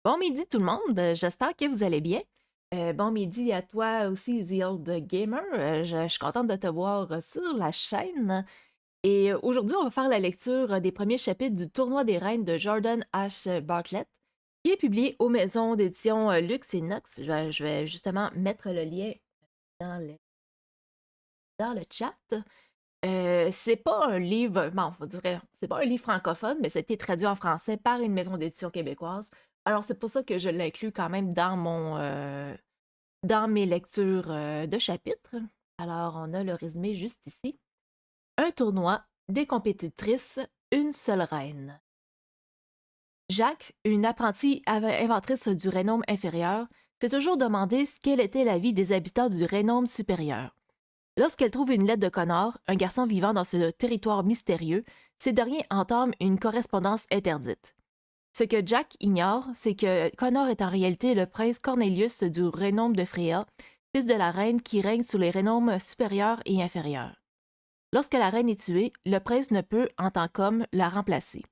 Bon midi tout le monde, j'espère que vous allez bien. Bon midi à toi aussi, The Gamer. Je suis contente de te voir sur la chaîne. Et aujourd'hui, on va faire la lecture des premiers chapitres du Tournoi des Reines de Jordan H. Bartlett, qui est publié aux maisons d'édition Lux et Nox. Je vais justement mettre le lien dans le chat. C'est pas un livre, bon, on dirait, c'est pas un livre francophone, mais ça a été traduit en français par une maison d'édition québécoise. Alors, c'est pour ça que je l'inclus quand même dans mes lectures de chapitres. Alors, on a le résumé juste ici. Un tournoi, des compétitrices, une seule reine. Jacques, une apprentie inventrice du Rhénome inférieur, s'est toujours demandé quelle était la vie des habitants du Rhénome supérieur. Lorsqu'elle trouve une lettre de Connor, un garçon vivant dans ce territoire mystérieux, ces derniers entament une correspondance interdite. Ce que Jack ignore, c'est que Connor est en réalité le prince Cornelius du Rhénome de Freya, fils de la reine qui règne sous les Rhénomes supérieurs et inférieurs. Lorsque la reine est tuée, le prince ne peut, en tant qu'homme, la remplacer.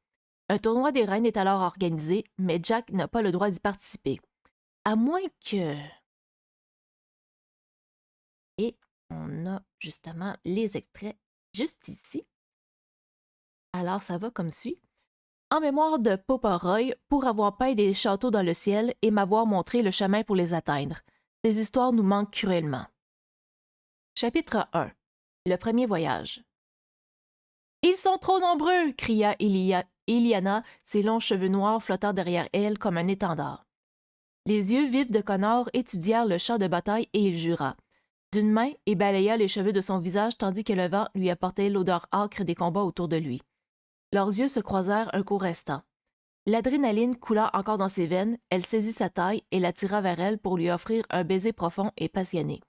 Un tournoi des reines est alors organisé, mais Jack n'a pas le droit d'y participer. À moins que... Et on a justement les extraits juste ici. Alors ça va comme suit. En mémoire de Poparoy, pour avoir peint des châteaux dans le ciel et m'avoir montré le chemin pour les atteindre. Ces histoires nous manquent cruellement. Chapitre 1. Le premier voyage. Ils sont trop nombreux, cria Iliana, ses longs cheveux noirs flottant derrière elle comme un étendard. Les yeux vifs de Connor étudièrent le champ de bataille et il jura. D'une main, il balaya les cheveux de son visage tandis que le vent lui apportait l'odeur âcre des combats autour de lui. Leurs yeux se croisèrent un court instant. L'adrénaline coula encore dans ses veines, elle saisit sa taille et la tira vers elle pour lui offrir un baiser profond et passionné.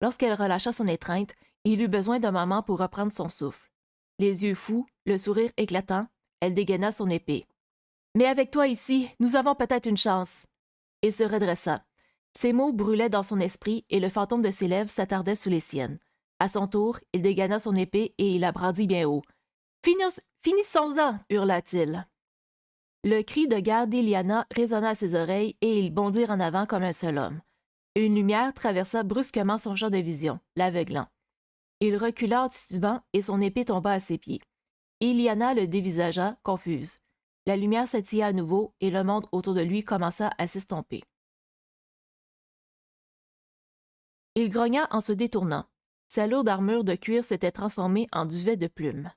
Lorsqu'elle relâcha son étreinte, il eut besoin d'un moment pour reprendre son souffle. Les yeux fous, le sourire éclatant, elle dégaina son épée. « Mais avec toi ici, nous avons peut-être une chance. » Il se redressa. Ces mots brûlaient dans son esprit et le fantôme de ses lèvres s'attardait sous les siennes. À son tour, il dégaina son épée et il la brandit bien haut. « Finissons-en » hurla-t-il. Le cri de guerre d'Iliana résonna à ses oreilles et ils bondirent en avant comme un seul homme. Une lumière traversa brusquement son champ de vision, l'aveuglant. Il recula en titubant et son épée tomba à ses pieds. Iliana le dévisagea, confuse. La lumière s'attilla à nouveau et le monde autour de lui commença à s'estomper. Il grogna en se détournant. Sa lourde armure de cuir s'était transformée en duvet de plumes.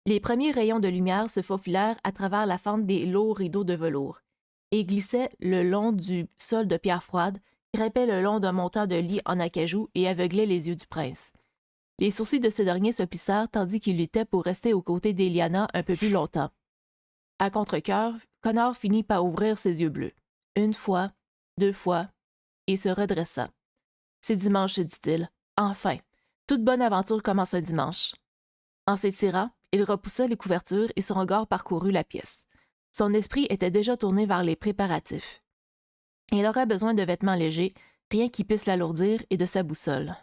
Les premiers rayons de lumière se faufilèrent à travers la fente des lourds rideaux de velours et glissaient le long du sol de pierre froide, grimpaient le long d'un montant de lit en acajou et aveuglaient les yeux du prince. Les sourcils de ce dernier se plissèrent tandis qu'il luttait pour rester aux côtés d'Eliana un peu plus longtemps. À contre-cœur, Connor finit par ouvrir ses yeux bleus. Une fois, deux fois, et se redressa. « C'est dimanche, se dit-il. Enfin, toute bonne aventure commence un dimanche. » En s'étirant, il repoussa les couvertures et son regard parcourut la pièce. Son esprit était déjà tourné vers les préparatifs. Il aurait besoin de vêtements légers, rien qui puisse l'alourdir, et de sa boussole.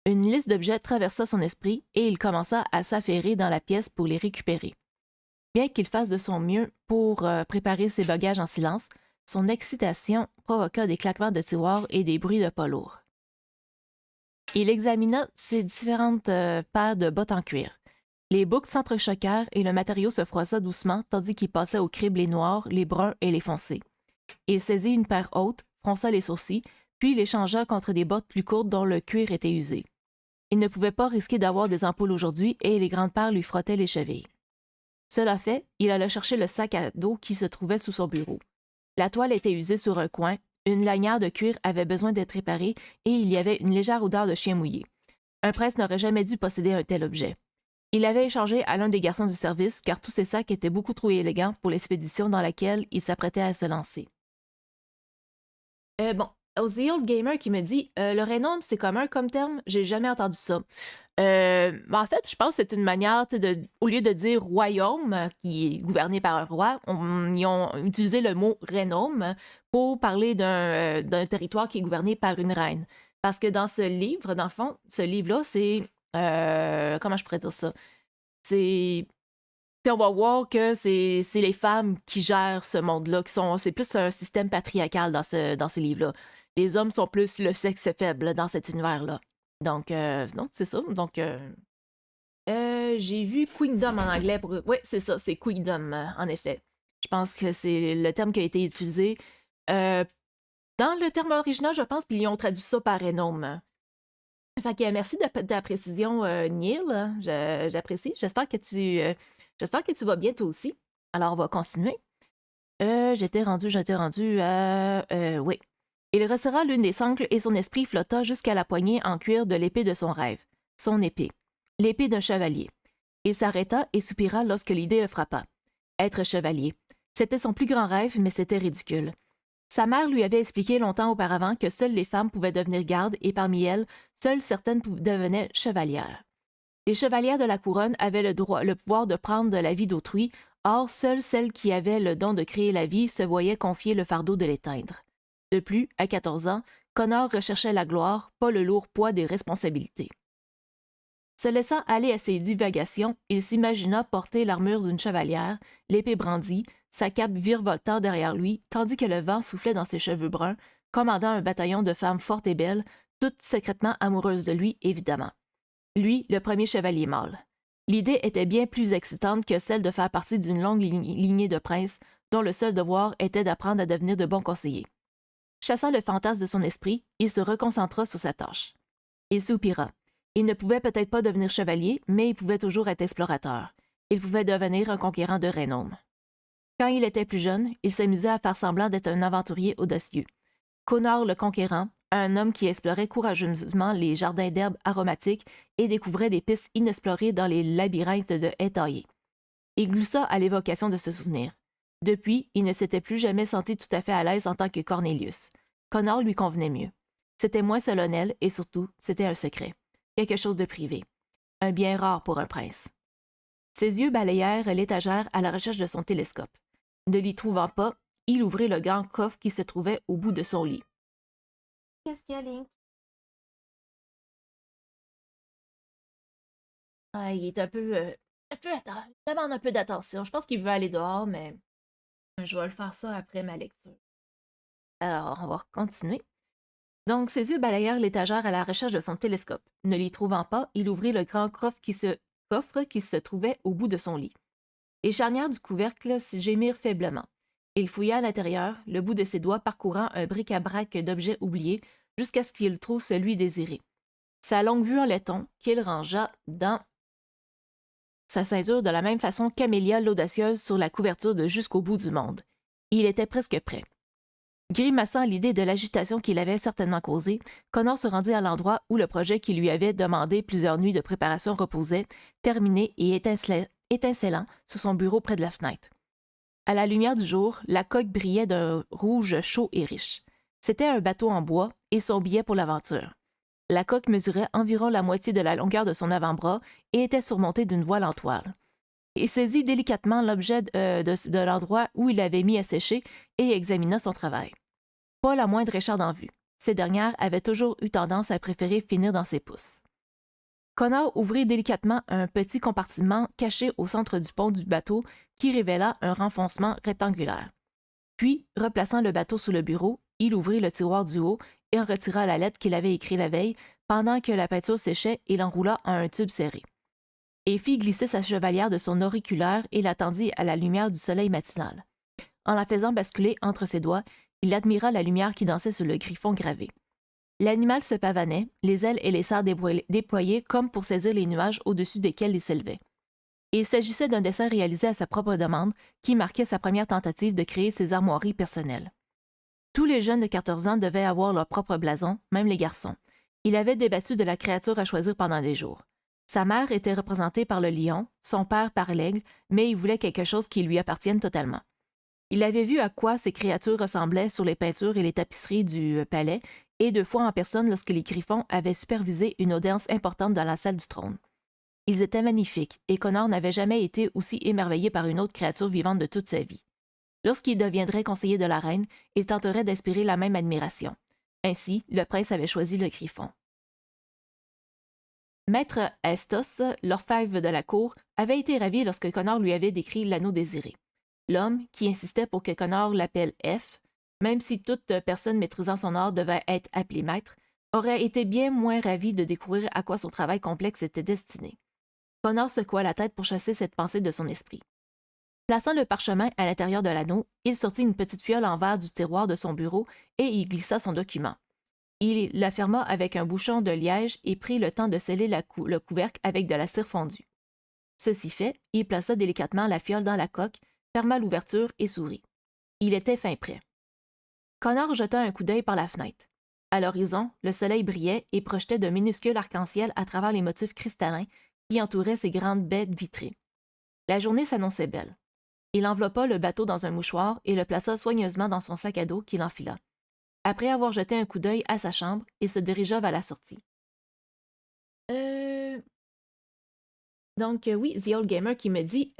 Une liste d'objets traversa son esprit et il commença à s'affairer dans la pièce pour les récupérer. Bien qu'il fasse de son mieux pour préparer ses bagages en silence, son excitation provoqua des claquements de tiroirs et des bruits de pas lourds. Il examina ses différentes paires de bottes en cuir. Les boucles s'entrechoquèrent et le matériau se froissa doucement tandis qu'il passait au crible les noirs, les bruns et les foncés. Il saisit une paire haute, fronça les sourcils, puis les changea contre des bottes plus courtes dont le cuir était usé. Il ne pouvait pas risquer d'avoir des ampoules aujourd'hui et les grandes paires lui frottaient les chevilles. Cela fait, il alla chercher le sac à dos qui se trouvait sous son bureau. La toile était usée sur un coin, une lanière de cuir avait besoin d'être réparée et il y avait une légère odeur de chien mouillé. Un prince n'aurait jamais dû posséder un tel objet. Il l'avait échangé à l'un des garçons du service car tous ces sacs étaient beaucoup trop élégants pour l'expédition dans laquelle il s'apprêtait à se lancer. Bon, Oziel Gamer qui me dit le Rhénome, c'est commun comme terme, j'ai jamais entendu ça. En fait, je pense que c'est une manière, au lieu de dire royaume, qui est gouverné par un roi, ils ont utilisé le mot Rhénome pour parler d'un territoire qui est gouverné par une reine. Parce que dans ce livre, dans le fond, ce livre-là, c'est. Comment je pourrais dire ça? C'est on va voir que c'est les femmes qui gèrent ce monde-là, c'est plus un système patriarcal dans ces livres-là. Les hommes sont plus le sexe faible dans cet univers-là. Donc, non, c'est ça. Donc, j'ai vu Queendom en anglais pour. Oui, c'est ça, c'est Queendom, en effet. Je pense que c'est le terme qui a été utilisé. Dans le terme original, je pense qu'ils ont traduit ça par énome. Fait que merci de ta précision, Neil. J'apprécie. J'espère que tu vas bien toi aussi. Alors, on va continuer. J'étais rendu à... oui. Il resserra l'une des sangles et son esprit flotta jusqu'à la poignée en cuir de l'épée de son rêve. Son épée. L'épée d'un chevalier. Il s'arrêta et soupira lorsque l'idée le frappa. Être chevalier. C'était son plus grand rêve, mais c'était ridicule. Sa mère lui avait expliqué longtemps auparavant que seules les femmes pouvaient devenir gardes et parmi elles, seules certaines devenaient chevalières. Les chevalières de la couronne avaient le pouvoir de prendre de la vie d'autrui, or seules celles qui avaient le don de créer la vie se voyaient confier le fardeau de l'éteindre. De plus, à 14 ans, Connor recherchait la gloire, pas le lourd poids des responsabilités. Se laissant aller à ses divagations, il s'imagina porter l'armure d'une chevalière, l'épée brandie, sa cape virevoltant derrière lui, tandis que le vent soufflait dans ses cheveux bruns, commandant un bataillon de femmes fortes et belles, toutes secrètement amoureuses de lui, évidemment. Lui, le premier chevalier mâle. L'idée était bien plus excitante que celle de faire partie d'une longue lignée de princes dont le seul devoir était d'apprendre à devenir de bons conseillers. Chassant le fantasme de son esprit, il se reconcentra sur sa tâche. Il soupira. Il ne pouvait peut-être pas devenir chevalier, mais il pouvait toujours être explorateur. Il pouvait devenir un conquérant de renom. Quand il était plus jeune, il s'amusait à faire semblant d'être un aventurier audacieux. Connor le Conquérant, un homme qui explorait courageusement les jardins d'herbes aromatiques et découvrait des pistes inexplorées dans les labyrinthes de haies taillées. Il gloussa à l'évocation de ce souvenir. Depuis, il ne s'était plus jamais senti tout à fait à l'aise en tant que Cornelius. Connor lui convenait mieux. C'était moins solennel et surtout, c'était un secret. Quelque chose de privé. Un bien rare pour un prince. Ses yeux balayèrent l'étagère à la recherche de son télescope. Ne l'y trouvant pas, il ouvrit le grand coffre qui se trouvait au bout de son lit. Qu'est-ce qu'il y a, Link? Ah, il est il demande un peu d'attention. Je pense qu'il veut aller dehors, mais je vais le faire ça après ma lecture. Alors, on va continuer. Donc, ses yeux balayèrent l'étagère à la recherche de son télescope. Ne l'y trouvant pas, il ouvrit le grand coffre qui se trouvait au bout de son lit. Les charnières du couvercle gémirent faiblement. Il fouilla à l'intérieur, le bout de ses doigts parcourant un bric-à-brac d'objets oubliés jusqu'à ce qu'il trouve celui désiré. Sa longue vue en laiton, qu'il rangea dans sa ceinture de la même façon qu'Amélia l'audacieuse sur la couverture de Jusqu'au bout du monde. Il était presque prêt. Grimaçant à l'idée de l'agitation qu'il avait certainement causée, Connor se rendit à l'endroit où le projet qui lui avait demandé plusieurs nuits de préparation reposait, terminé et étincelant sur son bureau près de la fenêtre. À la lumière du jour, la coque brillait d'un rouge chaud et riche. C'était un bateau en bois et son billet pour l'aventure. La coque mesurait environ la moitié de la longueur de son avant-bras et était surmontée d'une voile en toile. Il saisit délicatement l'objet de l'endroit où il l'avait mis à sécher et examina son travail. Pas la moindre écharde en vue. Ces dernières avaient toujours eu tendance à préférer finir dans ses pouces. Connor ouvrit délicatement un petit compartiment caché au centre du pont du bateau qui révéla un renfoncement rectangulaire. Puis, replaçant le bateau sous le bureau, il ouvrit le tiroir du haut et en retira la lettre qu'il avait écrite la veille pendant que la peinture séchait et l'enroula en un tube serré. Et fit glisser sa chevalière de son auriculaire et l'attendit à la lumière du soleil matinal. En la faisant basculer entre ses doigts, il admira la lumière qui dansait sur le griffon gravé. L'animal se pavanait, les ailes et les serres déployées comme pour saisir les nuages au-dessus desquels il s'élevait. Il s'agissait d'un dessin réalisé à sa propre demande qui marquait sa première tentative de créer ses armoiries personnelles. Tous les jeunes de 14 ans devaient avoir leur propre blason, même les garçons. Il avait débattu de la créature à choisir pendant des jours. Sa mère était représentée par le lion, son père par l'aigle, mais il voulait quelque chose qui lui appartienne totalement. Il avait vu à quoi ces créatures ressemblaient sur les peintures et les tapisseries du palais, et 2 fois en personne lorsque les Griffons avaient supervisé une audience importante dans la salle du trône. Ils étaient magnifiques, et Connor n'avait jamais été aussi émerveillé par une autre créature vivante de toute sa vie. Lorsqu'il deviendrait conseiller de la reine, il tenterait d'inspirer la même admiration. Ainsi, le prince avait choisi le Griffon. Maître Estos, l'orfèvre de la cour, avait été ravi lorsque Connor lui avait décrit l'anneau désiré. L'homme, qui insistait pour que Connor l'appelle F, même si toute personne maîtrisant son art devait être appelée maître, aurait été bien moins ravi de découvrir à quoi son travail complexe était destiné. Connor secoua la tête pour chasser cette pensée de son esprit. Plaçant le parchemin à l'intérieur de l'anneau, il sortit une petite fiole en verre du tiroir de son bureau et y glissa son document. Il la ferma avec un bouchon de liège et prit le temps de sceller le couvercle avec de la cire fondue. Ceci fait, il plaça délicatement la fiole dans la coque, ferma l'ouverture et sourit. Il était fin prêt. Connor jeta un coup d'œil par la fenêtre. À l'horizon, le soleil brillait et projetait de minuscules arcs-en-ciel à travers les motifs cristallins qui entouraient ses grandes baies vitrées. La journée s'annonçait belle. Il enveloppa le bateau dans un mouchoir et le plaça soigneusement dans son sac à dos qu'il enfila. Après avoir jeté un coup d'œil à sa chambre, il se dirigea vers la sortie. Donc, oui, The Old Gamer qui m'écrit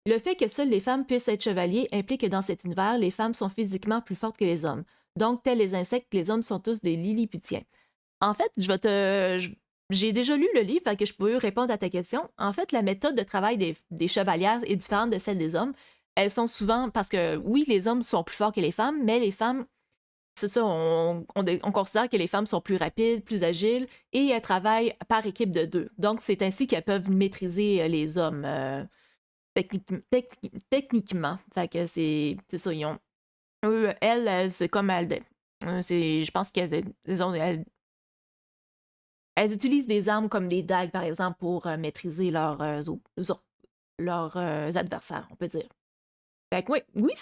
le fait que seules les femmes puissent être chevaliers implique que dans cet univers, les femmes sont physiquement plus fortes que les hommes. Donc, tels les insectes, les hommes sont tous des Lilliputiens. En fait, j'ai déjà lu le livre, fait que je peux répondre à ta question. En fait, la méthode de travail des chevalières est différente de celle des hommes. Elles sont souvent, parce que oui, les hommes sont plus forts que les femmes, mais les femmes, c'est ça, on considère que les femmes sont plus rapides, plus agiles, et elles travaillent par équipe de deux. Donc, c'est ainsi qu'elles peuvent maîtriser les hommes techniquement. Fait que c'est ça, elles, c'est comme elles. Je pense elles utilisent des armes comme des dagues, par exemple, pour maîtriser leurs adversaires, on peut dire. Fait que oui,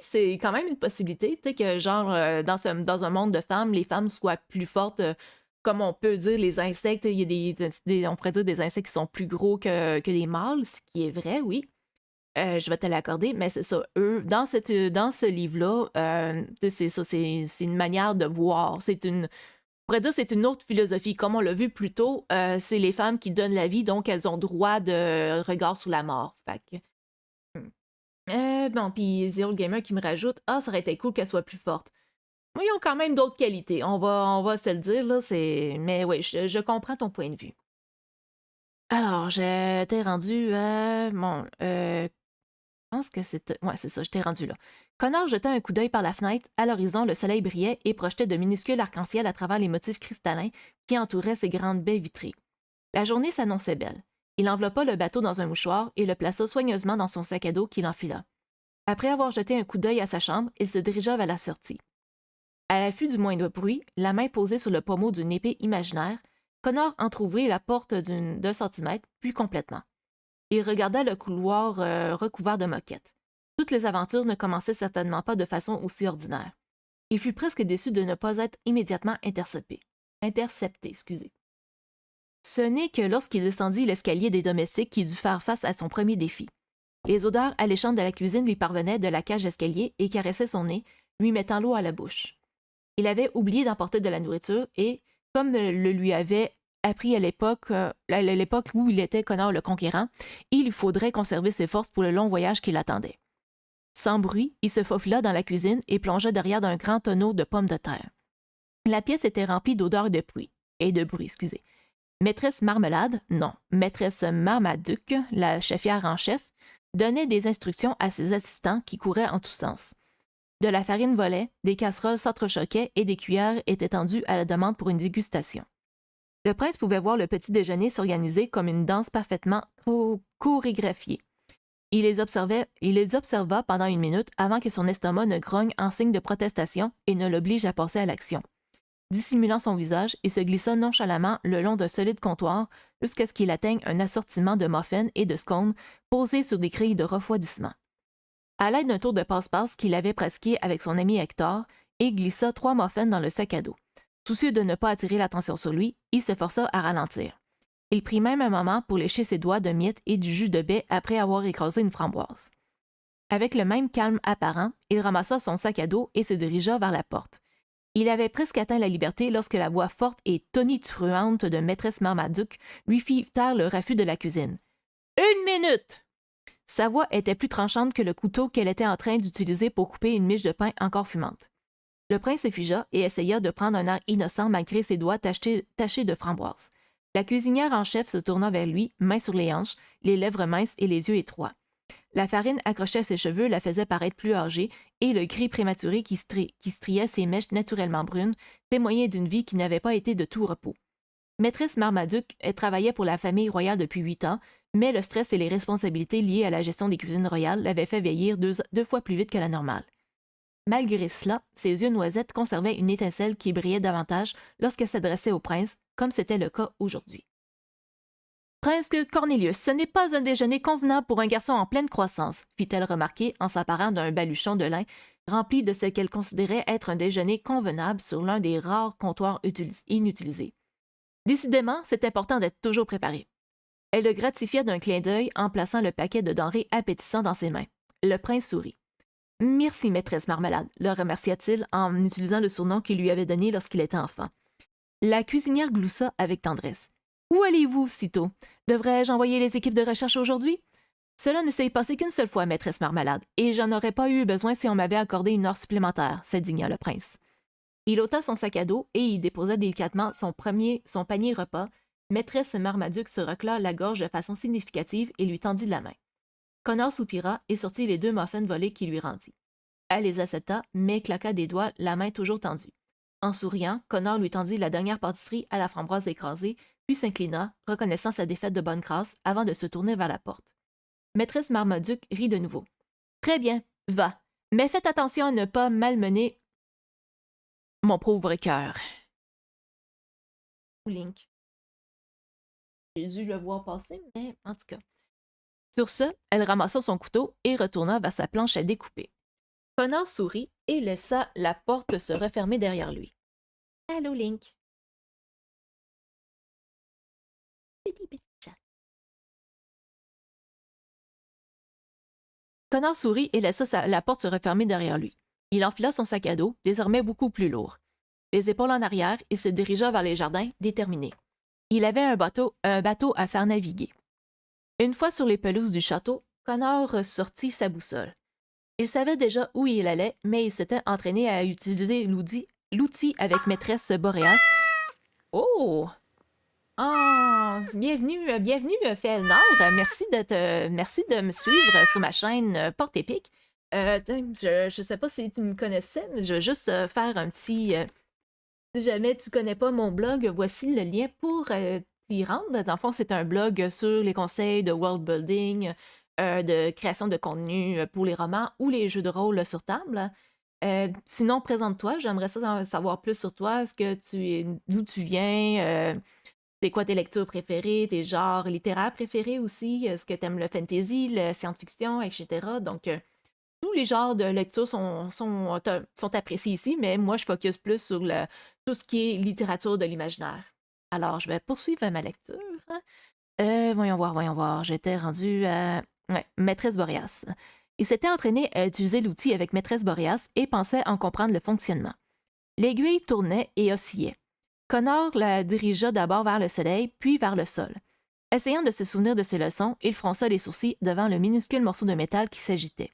c'est quand même une possibilité, tu sais, que genre, dans un monde de femmes, les femmes soient plus fortes, comme on peut dire, les insectes, il y a on pourrait dire des insectes qui sont plus gros que les mâles, ce qui est vrai, oui. Je vais te l'accorder, mais c'est ça, eux, dans ce livre-là, c'est ça, c'est une manière de voir, on pourrait dire c'est une autre philosophie. Comme on l'a vu plus tôt, c'est les femmes qui donnent la vie, donc elles ont droit de regard sous la mort. Fait que, bon, puis The Old Gamer qui me rajoute « Ah, ça aurait été cool qu'elle soit plus forte. » Moi, ils ont quand même d'autres qualités, on va se le dire, là, mais oui, je comprends ton point de vue. Alors, j'étais rendu je pense que c'était... Ouais, c'est ça, j'étais rendu là. Connor jeta un coup d'œil par la fenêtre. À l'horizon, le soleil brillait et projetait de minuscules arcs-en-ciel à travers les motifs cristallins qui entouraient ses grandes baies vitrées. La journée s'annonçait belle. Il enveloppa le bateau dans un mouchoir et le plaça soigneusement dans son sac à dos qu'il enfila. Après avoir jeté un coup d'œil à sa chambre, il se dirigea vers la sortie. À l'affût du moindre bruit, la main posée sur le pommeau d'une épée imaginaire, Connor entr'ouvrit la porte d'un centimètre, puis complètement. Il regarda le couloir recouvert de moquettes. Toutes les aventures ne commençaient certainement pas de façon aussi ordinaire. Il fut presque déçu de ne pas être immédiatement intercepté. Ce n'est que lorsqu'il descendit l'escalier des domestiques qu'il dut faire face à son premier défi. Les odeurs alléchantes de la cuisine lui parvenaient de la cage d'escalier et caressaient son nez, lui mettant l'eau à la bouche. Il avait oublié d'emporter de la nourriture et, comme le lui avait appris à l'époque où il était Connor le Conquérant, il lui faudrait conserver ses forces pour le long voyage qui l'attendait. Sans bruit, il se faufila dans la cuisine et plongea derrière d'un grand tonneau de pommes de terre. La pièce était remplie d'odeurs et de bruit. Maîtresse Marmelade, non, maîtresse Marmaduke, la chefière en chef, donnait des instructions à ses assistants qui couraient en tous sens. De la farine volait, des casseroles s'entrechoquaient et des cuillères étaient tendues à la demande pour une dégustation. Le prince pouvait voir le petit déjeuner s'organiser comme une danse parfaitement chorégraphiée. Il les observa pendant une minute avant que son estomac ne grogne en signe de protestation et ne l'oblige à passer à l'action. Dissimulant son visage, il se glissa nonchalamment le long d'un solide comptoir jusqu'à ce qu'il atteigne un assortiment de muffins et de scones posés sur des grilles de refroidissement. À l'aide d'un tour de passe-passe qu'il avait pratiqué avec son ami Hector, il glissa 3 muffins dans le sac à dos. Soucieux de ne pas attirer l'attention sur lui, il s'efforça à ralentir. Il prit même un moment pour lécher ses doigts de miettes et du jus de baie après avoir écrasé une framboise. Avec le même calme apparent, il ramassa son sac à dos et se dirigea vers la porte. Il avait presque atteint la liberté lorsque la voix forte et tonitruante de maîtresse Marmaduke lui fit taire le raffut de la cuisine. « 1 minute! » Sa voix était plus tranchante que le couteau qu'elle était en train d'utiliser pour couper une miche de pain encore fumante. Le prince se figea et essaya de prendre un air innocent malgré ses doigts tachés de framboise. La cuisinière en chef se tourna vers lui, main sur les hanches, les lèvres minces et les yeux étroits. La farine accrochée à ses cheveux la faisait paraître plus âgée, et le gris prématuré qui striait ses mèches naturellement brunes témoignait d'une vie qui n'avait pas été de tout repos. Maîtresse Marmaduke travaillait pour la famille royale depuis 8 ans, mais le stress et les responsabilités liées à la gestion des cuisines royales l'avaient fait vieillir deux fois plus vite que la normale. Malgré cela, ses yeux noisettes conservaient une étincelle qui brillait davantage lorsqu'elle s'adressait au prince, comme c'était le cas aujourd'hui. Prince Cornelius, ce n'est pas un déjeuner convenable pour un garçon en pleine croissance, fit-elle remarquer en s'apparant d'un baluchon de lin rempli de ce qu'elle considérait être un déjeuner convenable sur l'un des rares comptoirs inutilisés. Décidément, c'est important d'être toujours préparé. Elle le gratifia d'un clin d'œil en plaçant le paquet de denrées appétissant dans ses mains. Le prince sourit. Merci, maîtresse Marmelade, le remercia-t-il en utilisant le surnom qu'il lui avait donné lorsqu'il était enfant. La cuisinière gloussa avec tendresse. Où allez-vous sitôt? Devrais-je envoyer les équipes de recherche aujourd'hui? Cela ne s'est passé qu'une seule fois, maîtresse Marmelade, et j'en aurais pas eu besoin si on m'avait accordé une heure supplémentaire, s'indigna le prince. Il ôta son sac à dos et y déposa délicatement son panier repas. Maîtresse Marmaduke se recla la gorge de façon significative et lui tendit la main. Connor soupira et sortit les 2 muffins volés qu'il lui rendit. Elle les accepta, mais claqua des doigts, la main toujours tendue. En souriant, Connor lui tendit la dernière pâtisserie à la framboise écrasée, puis s'inclina, reconnaissant sa défaite de bonne grâce, avant de se tourner vers la porte. Maîtresse Marmaduke rit de nouveau. Très bien, va, mais faites attention à ne pas malmener mon pauvre cœur. Link. J'ai dû le voir passer, mais en tout cas. Sur ce, elle ramassa son couteau et retourna vers sa planche à découper. Connor sourit et laissa la porte se refermer derrière lui. Allô, Link. Petit chat. Connor sourit et laissa la porte se refermer derrière lui. Il enfila son sac à dos, désormais beaucoup plus lourd. Les épaules en arrière, il se dirigea vers les jardins, déterminé. Il avait un bateau à faire naviguer. Une fois sur les pelouses du château, Connor sortit sa boussole. Il savait déjà où il allait, mais il s'était entraîné à utiliser l'outil avec maîtresse Boréas. Oh! Ah, bienvenue, Fëanor. Merci de me suivre sur ma chaîne Porte Épique. Je ne sais pas si tu me connaissais, mais je vais juste faire un petit... si jamais tu connais pas mon blog, voici le lien pour t'y rendre. Dans le fond, c'est un blog sur les conseils de world building, de création de contenu pour les romans ou les jeux de rôle sur table. Sinon, présente-toi. J'aimerais savoir plus sur toi. D'où tu viens? C'est quoi tes lectures préférées, tes genres littéraires préférés aussi? Est-ce que tu aimes le fantasy, le science-fiction, etc. Donc, tous les genres de lecture sont appréciés ici, mais moi, je focus plus sur tout ce qui est littérature de l'imaginaire. Alors, je vais poursuivre ma lecture. Voyons voir. J'étais rendue à... Ouais, Maîtresse Boréas. Il s'était entraîné à utiliser l'outil avec Maîtresse Boréas et pensait en comprendre le fonctionnement. L'aiguille tournait et oscillait. Connor la dirigea d'abord vers le soleil, puis vers le sol. Essayant de se souvenir de ses leçons, il fronça les sourcils devant le minuscule morceau de métal qui s'agitait.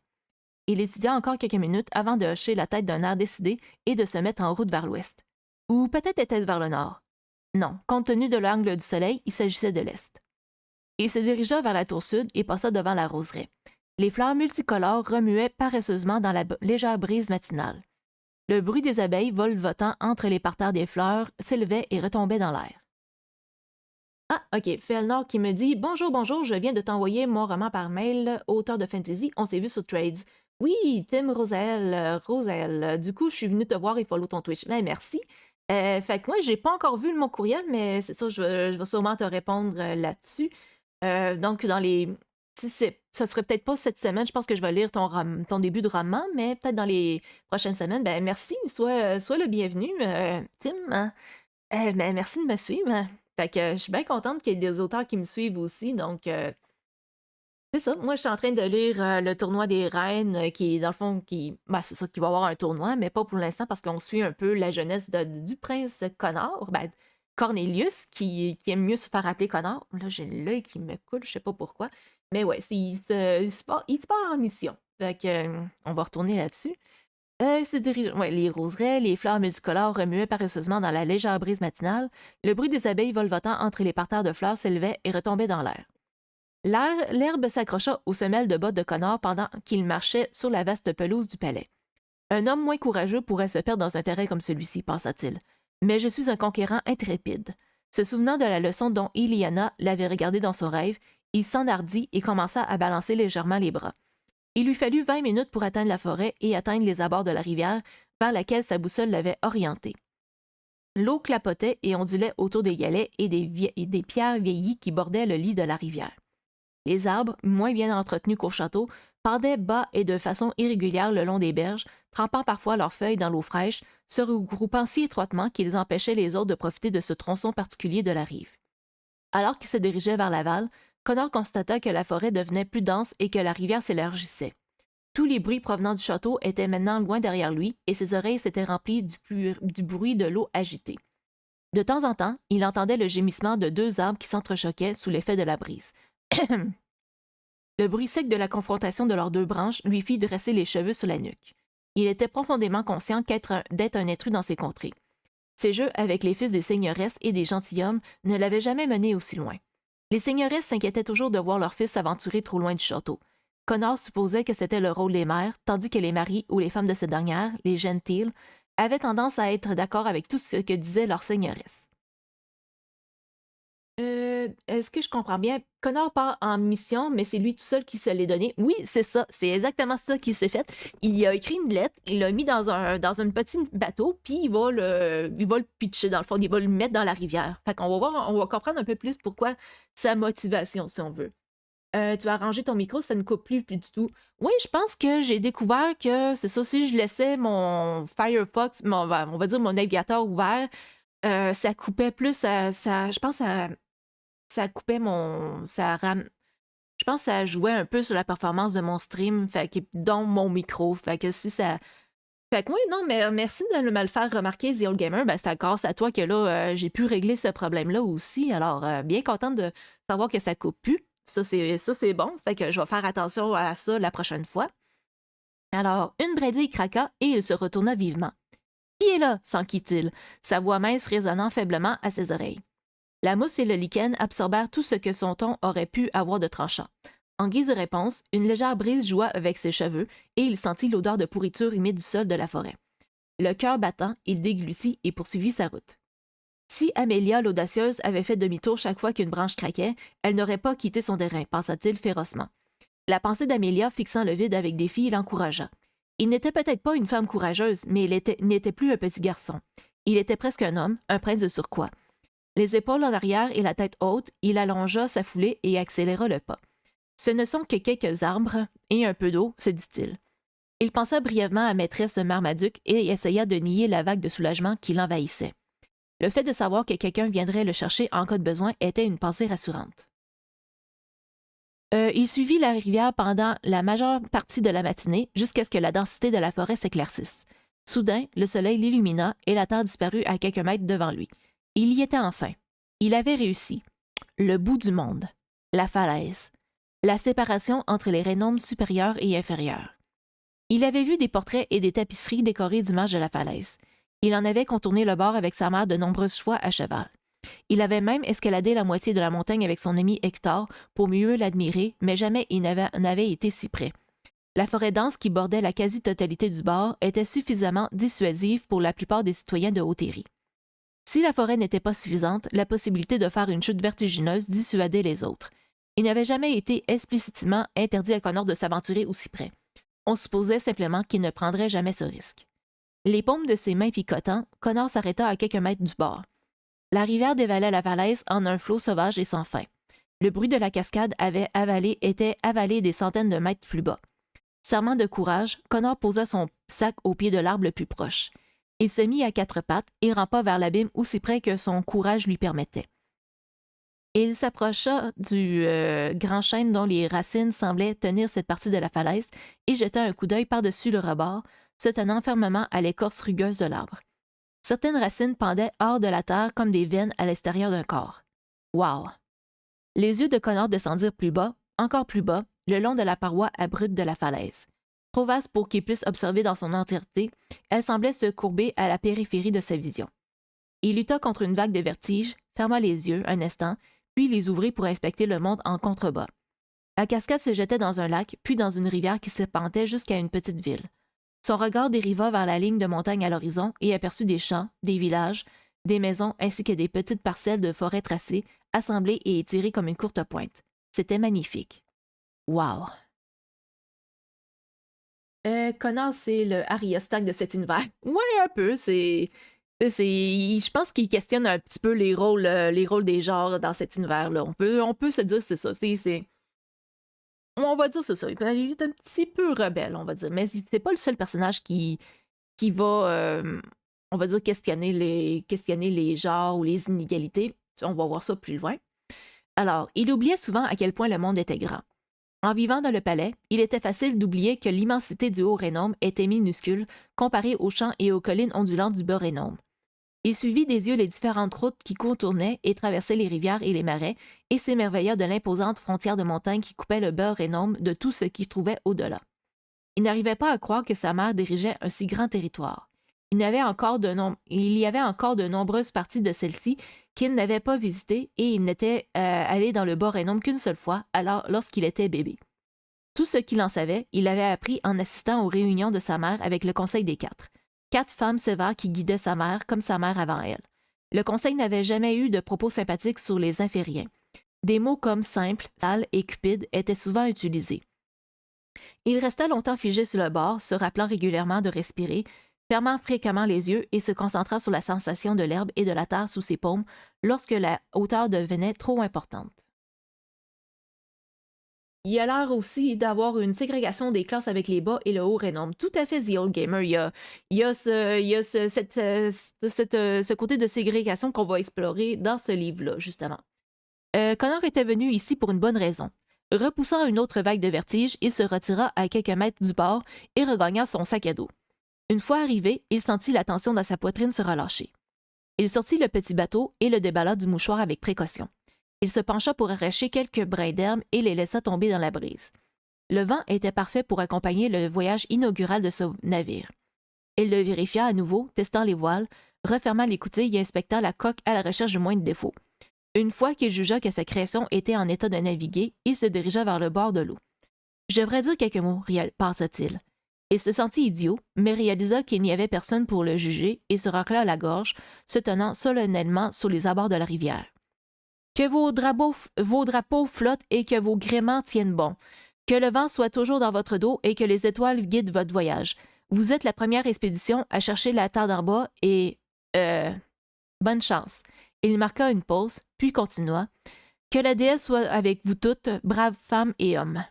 Il étudia encore quelques minutes avant de hocher la tête d'un air décidé et de se mettre en route vers l'ouest. Ou peut-être était-ce vers le nord. Non, compte tenu de l'angle du soleil, il s'agissait de l'est. Il se dirigea vers la tour sud et passa devant la roseraie. Les fleurs multicolores remuaient paresseusement dans la légère brise matinale. Le bruit des abeilles volevotant entre les parterres des fleurs s'élevait et retombait dans l'air. Ah, ok, Fëanor qui me dit « Bonjour, je viens de t'envoyer mon roman par mail, auteur de fantasy, on s'est vu sur Trades. » Oui, Tim Rosel. Du coup, je suis venue te voir et follow ton Twitch. Ben, merci. Fait que moi, j'ai pas encore vu mon courriel, mais c'est ça, je vais sûrement te répondre là-dessus. Donc, ça serait peut-être pas cette semaine, je pense que je vais lire ton début de roman, mais peut-être dans les prochaines semaines. Ben, merci, sois le bienvenu, Tim. Hein. Ben, merci de me suivre. Fait que je suis bien contente qu'il y ait des auteurs qui me suivent aussi, donc c'est ça. Moi, je suis en train de lire le tournoi des reines, qui est dans le fond, c'est ça, qui va avoir un tournoi, mais pas pour l'instant parce qu'on suit un peu la jeunesse du prince Connor, Cornelius, qui aime mieux se faire appeler Connor. Là, j'ai l'œil qui me coule, je sais pas pourquoi. Mais ouais, il se part en mission. Fait que, on va retourner là-dessus. Les roseraies, les fleurs multicolores remuaient paresseusement dans la légère brise matinale, le bruit des abeilles volvotant entre les parterres de fleurs s'élevait et retombait dans l'air. L'herbe s'accrocha aux semelles de bottes de Connor pendant qu'il marchait sur la vaste pelouse du palais. Un homme moins courageux pourrait se perdre dans un terrain comme celui-ci, pensa-t-il. Mais je suis un conquérant intrépide. Se souvenant de la leçon dont Iliana l'avait regardé dans son rêve, il s'enhardit et commença à balancer légèrement les bras. Il lui fallut 20 minutes pour atteindre la forêt et atteindre les abords de la rivière vers laquelle sa boussole l'avait orienté. L'eau clapotait et ondulait autour des galets et des pierres vieillies qui bordaient le lit de la rivière. Les arbres, moins bien entretenus qu'au château, pendaient bas et de façon irrégulière le long des berges, trempant parfois leurs feuilles dans l'eau fraîche, se regroupant si étroitement qu'ils empêchaient les autres de profiter de ce tronçon particulier de la rive. Alors qu'il se dirigeait vers l'aval, Connor constata que la forêt devenait plus dense et que la rivière s'élargissait. Tous les bruits provenant du château étaient maintenant loin derrière lui et ses oreilles s'étaient remplies du bruit de l'eau agitée. De temps en temps, il entendait le gémissement de deux arbres qui s'entrechoquaient sous l'effet de la brise. Le bruit sec de la confrontation de leurs deux branches lui fit dresser les cheveux sur la nuque. Il était profondément conscient d'être un intrus dans ces contrées. Ses jeux avec les fils des seigneuresses et des gentilshommes ne l'avaient jamais mené aussi loin. Les seigneuresses s'inquiétaient toujours de voir leurs fils s'aventurer trop loin du château. Connor supposait que c'était le rôle des mères, tandis que les maris ou les femmes de ces dernières, les gentiles, avaient tendance à être d'accord avec tout ce que disaient leurs seigneuresses. Est-ce que je comprends bien? Connor part en mission, mais c'est lui tout seul qui se l'est donné. Oui, c'est ça. C'est exactement ça qui s'est fait. Il a écrit une lettre, il l'a mis dans un petit bateau, puis il va le pitcher dans le fond, il va le mettre dans la rivière. Fait qu'on va voir, on va comprendre un peu plus pourquoi sa motivation, si on veut. Tu as arrangé ton micro, ça ne coupe plus du tout. Oui, je pense que j'ai découvert que c'est ça, si je laissais mon Firefox, on va dire mon navigateur ouvert, ça coupait plus, je pense ça coupait je pense que ça jouait un peu sur la performance de mon stream, dont mon micro. Fait que si ça. Fait que oui, non, mais merci de me le faire remarquer, The Old Gamer. Ben, c'est grâce à toi que là, j'ai pu régler ce problème-là aussi. Alors, bien contente de savoir que ça coupe plus. Ça, c'est bon. Fait que je vais faire attention à ça la prochaine fois. Alors, une bredille craqua et il se retourna vivement. Qui est là? S'enquit-il, sa voix mince résonnant faiblement à ses oreilles. La mousse et le lichen absorbèrent tout ce que son ton aurait pu avoir de tranchant. En guise de réponse, une légère brise joua avec ses cheveux et il sentit l'odeur de pourriture humide du sol de la forêt. Le cœur battant, il déglutit et poursuivit sa route. Si Amélia l'audacieuse avait fait demi-tour chaque fois qu'une branche craquait, elle n'aurait pas quitté son terrain, pensa-t-il férocement. La pensée d'Amélia fixant le vide avec défi l'encouragea. Il n'était peut-être pas une femme courageuse, mais il n'était plus un petit garçon. Il était presque un homme, un prince de surcroît. Les épaules en arrière et la tête haute, il allongea sa foulée et accéléra le pas. Ce ne sont que quelques arbres et un peu d'eau, se dit-il. Il pensa brièvement à maîtresse Marmaduke et essaya de nier la vague de soulagement qui l'envahissait. Le fait de savoir que quelqu'un viendrait le chercher en cas de besoin était une pensée rassurante. Il suivit la rivière pendant la majeure partie de la matinée jusqu'à ce que la densité de la forêt s'éclaircisse. Soudain, le soleil l'illumina et la terre disparut à quelques mètres devant lui. Il y était enfin. Il avait réussi. Le bout du monde. La falaise. La séparation entre les renoms supérieurs et inférieurs. Il avait vu des portraits et des tapisseries décorées d'images de la falaise. Il en avait contourné le bord avec sa mère de nombreuses fois à cheval. Il avait même escaladé la moitié de la montagne avec son ami Hector pour mieux l'admirer, mais jamais il n'avait été si près. La forêt dense qui bordait la quasi-totalité du bord était suffisamment dissuasive pour la plupart des citoyens de Haute-Héry. Si la forêt n'était pas suffisante, la possibilité de faire une chute vertigineuse dissuadait les autres. Il n'avait jamais été explicitement interdit à Connor de s'aventurer aussi près. On supposait simplement qu'il ne prendrait jamais ce risque. Les paumes de ses mains picotant, Connor s'arrêta à quelques mètres du bord. La rivière dévalait la falaise en un flot sauvage et sans fin. Le bruit de la cascade était avalé des centaines de mètres plus bas. Serment de courage, Connor posa son sac au pied de l'arbre le plus proche. Il se mit à quatre pattes et rampa vers l'abîme aussi près que son courage lui permettait. Il s'approcha du grand chêne dont les racines semblaient tenir cette partie de la falaise et jeta un coup d'œil par-dessus le rebord, se tenant fermement à l'écorce rugueuse de l'arbre. Certaines racines pendaient hors de la terre comme des veines à l'extérieur d'un corps. Wow! Les yeux de Connor descendirent plus bas, encore plus bas, le long de la paroi abrupte de la falaise. Trop vaste pour qu'il puisse observer dans son entièreté, elle semblait se courber à la périphérie de sa vision. Il lutta contre une vague de vertige, ferma les yeux un instant, puis les ouvrit pour inspecter le monde en contrebas. La cascade se jetait dans un lac, puis dans une rivière qui serpentait jusqu'à une petite ville. Son regard dériva vers la ligne de montagne à l'horizon et aperçut des champs, des villages, des maisons ainsi que des petites parcelles de forêt tracées, assemblées et étirées comme une courte pointe. C'était magnifique. Wow! Connor, c'est le Arya Stark de cet univers. Ouais, un peu. Je pense qu'il questionne un petit peu les rôles des genres dans cet univers-là. On peut se dire que c'est ça. On va dire c'est ça. Il est un petit peu rebelle, on va dire. Mais c'est pas le seul personnage qui va, on va dire, questionner les genres ou les inégalités. On va voir ça plus loin. Alors, il oubliait souvent à quel point le monde était grand. En vivant dans le palais, il était facile d'oublier que l'immensité du Haut-Rhénome était minuscule comparée aux champs et aux collines ondulantes du Bas-Rhénome. Il suivit des yeux les différentes routes qui contournaient et traversaient les rivières et les marais et s'émerveilla de l'imposante frontière de montagne qui coupait le Bas-Rhénome de tout ce qui trouvait au-delà. Il n'arrivait pas à croire que sa mère dirigeait un si grand territoire. Il y avait encore de nombreuses parties de celle-ci qu'il n'avait pas visitées et il n'était allé dans le Bas-Rhénome qu'une seule fois, alors lorsqu'il était bébé. Tout ce qu'il en savait, il l'avait appris en assistant aux réunions de sa mère avec le Conseil des Quatre. 4 femmes sévères qui guidaient sa mère comme sa mère avant elle. Le Conseil n'avait jamais eu de propos sympathiques sur les infériens. Des mots comme simple, sale et cupide étaient souvent utilisés. Il resta longtemps figé sur le bord, se rappelant régulièrement de respirer, fermant fréquemment les yeux et se concentrant sur la sensation de l'herbe et de la terre sous ses paumes lorsque la hauteur devenait trop importante. Il a l'air aussi d'avoir une ségrégation des classes avec les bas et le haut Rhénome. Tout à fait, The Old Gamer. Il y a ce côté de ségrégation qu'on va explorer dans ce livre-là, justement. Connor était venu ici pour une bonne raison. Repoussant une autre vague de vertige, il se retira à quelques mètres du bord et regagna son sac à dos. Une fois arrivé, il sentit la tension dans sa poitrine se relâcher. Il sortit le petit bateau et le déballa du mouchoir avec précaution. Il se pencha pour arracher quelques brins d'herbe et les laissa tomber dans la brise. Le vent était parfait pour accompagner le voyage inaugural de ce navire. Il le vérifia à nouveau, testant les voiles, refermant l'écoutille et inspectant la coque à la recherche du moindre défaut. Une fois qu'il jugea que sa création était en état de naviguer, il se dirigea vers le bord de l'eau. « Je devrais dire quelques mots, pensa-t-il. Il se sentit idiot, mais réalisa qu'il n'y avait personne pour le juger et se racla la gorge, se tenant solennellement sur les abords de la rivière. Que vos drapeaux flottent et que vos gréements tiennent bon. Que le vent soit toujours dans votre dos et que les étoiles guident votre voyage. Vous êtes la première expédition à chercher la terre d'en bas et... bonne chance. » Il marqua une pause, puis continua. « Que la déesse soit avec vous toutes, braves femmes et hommes. »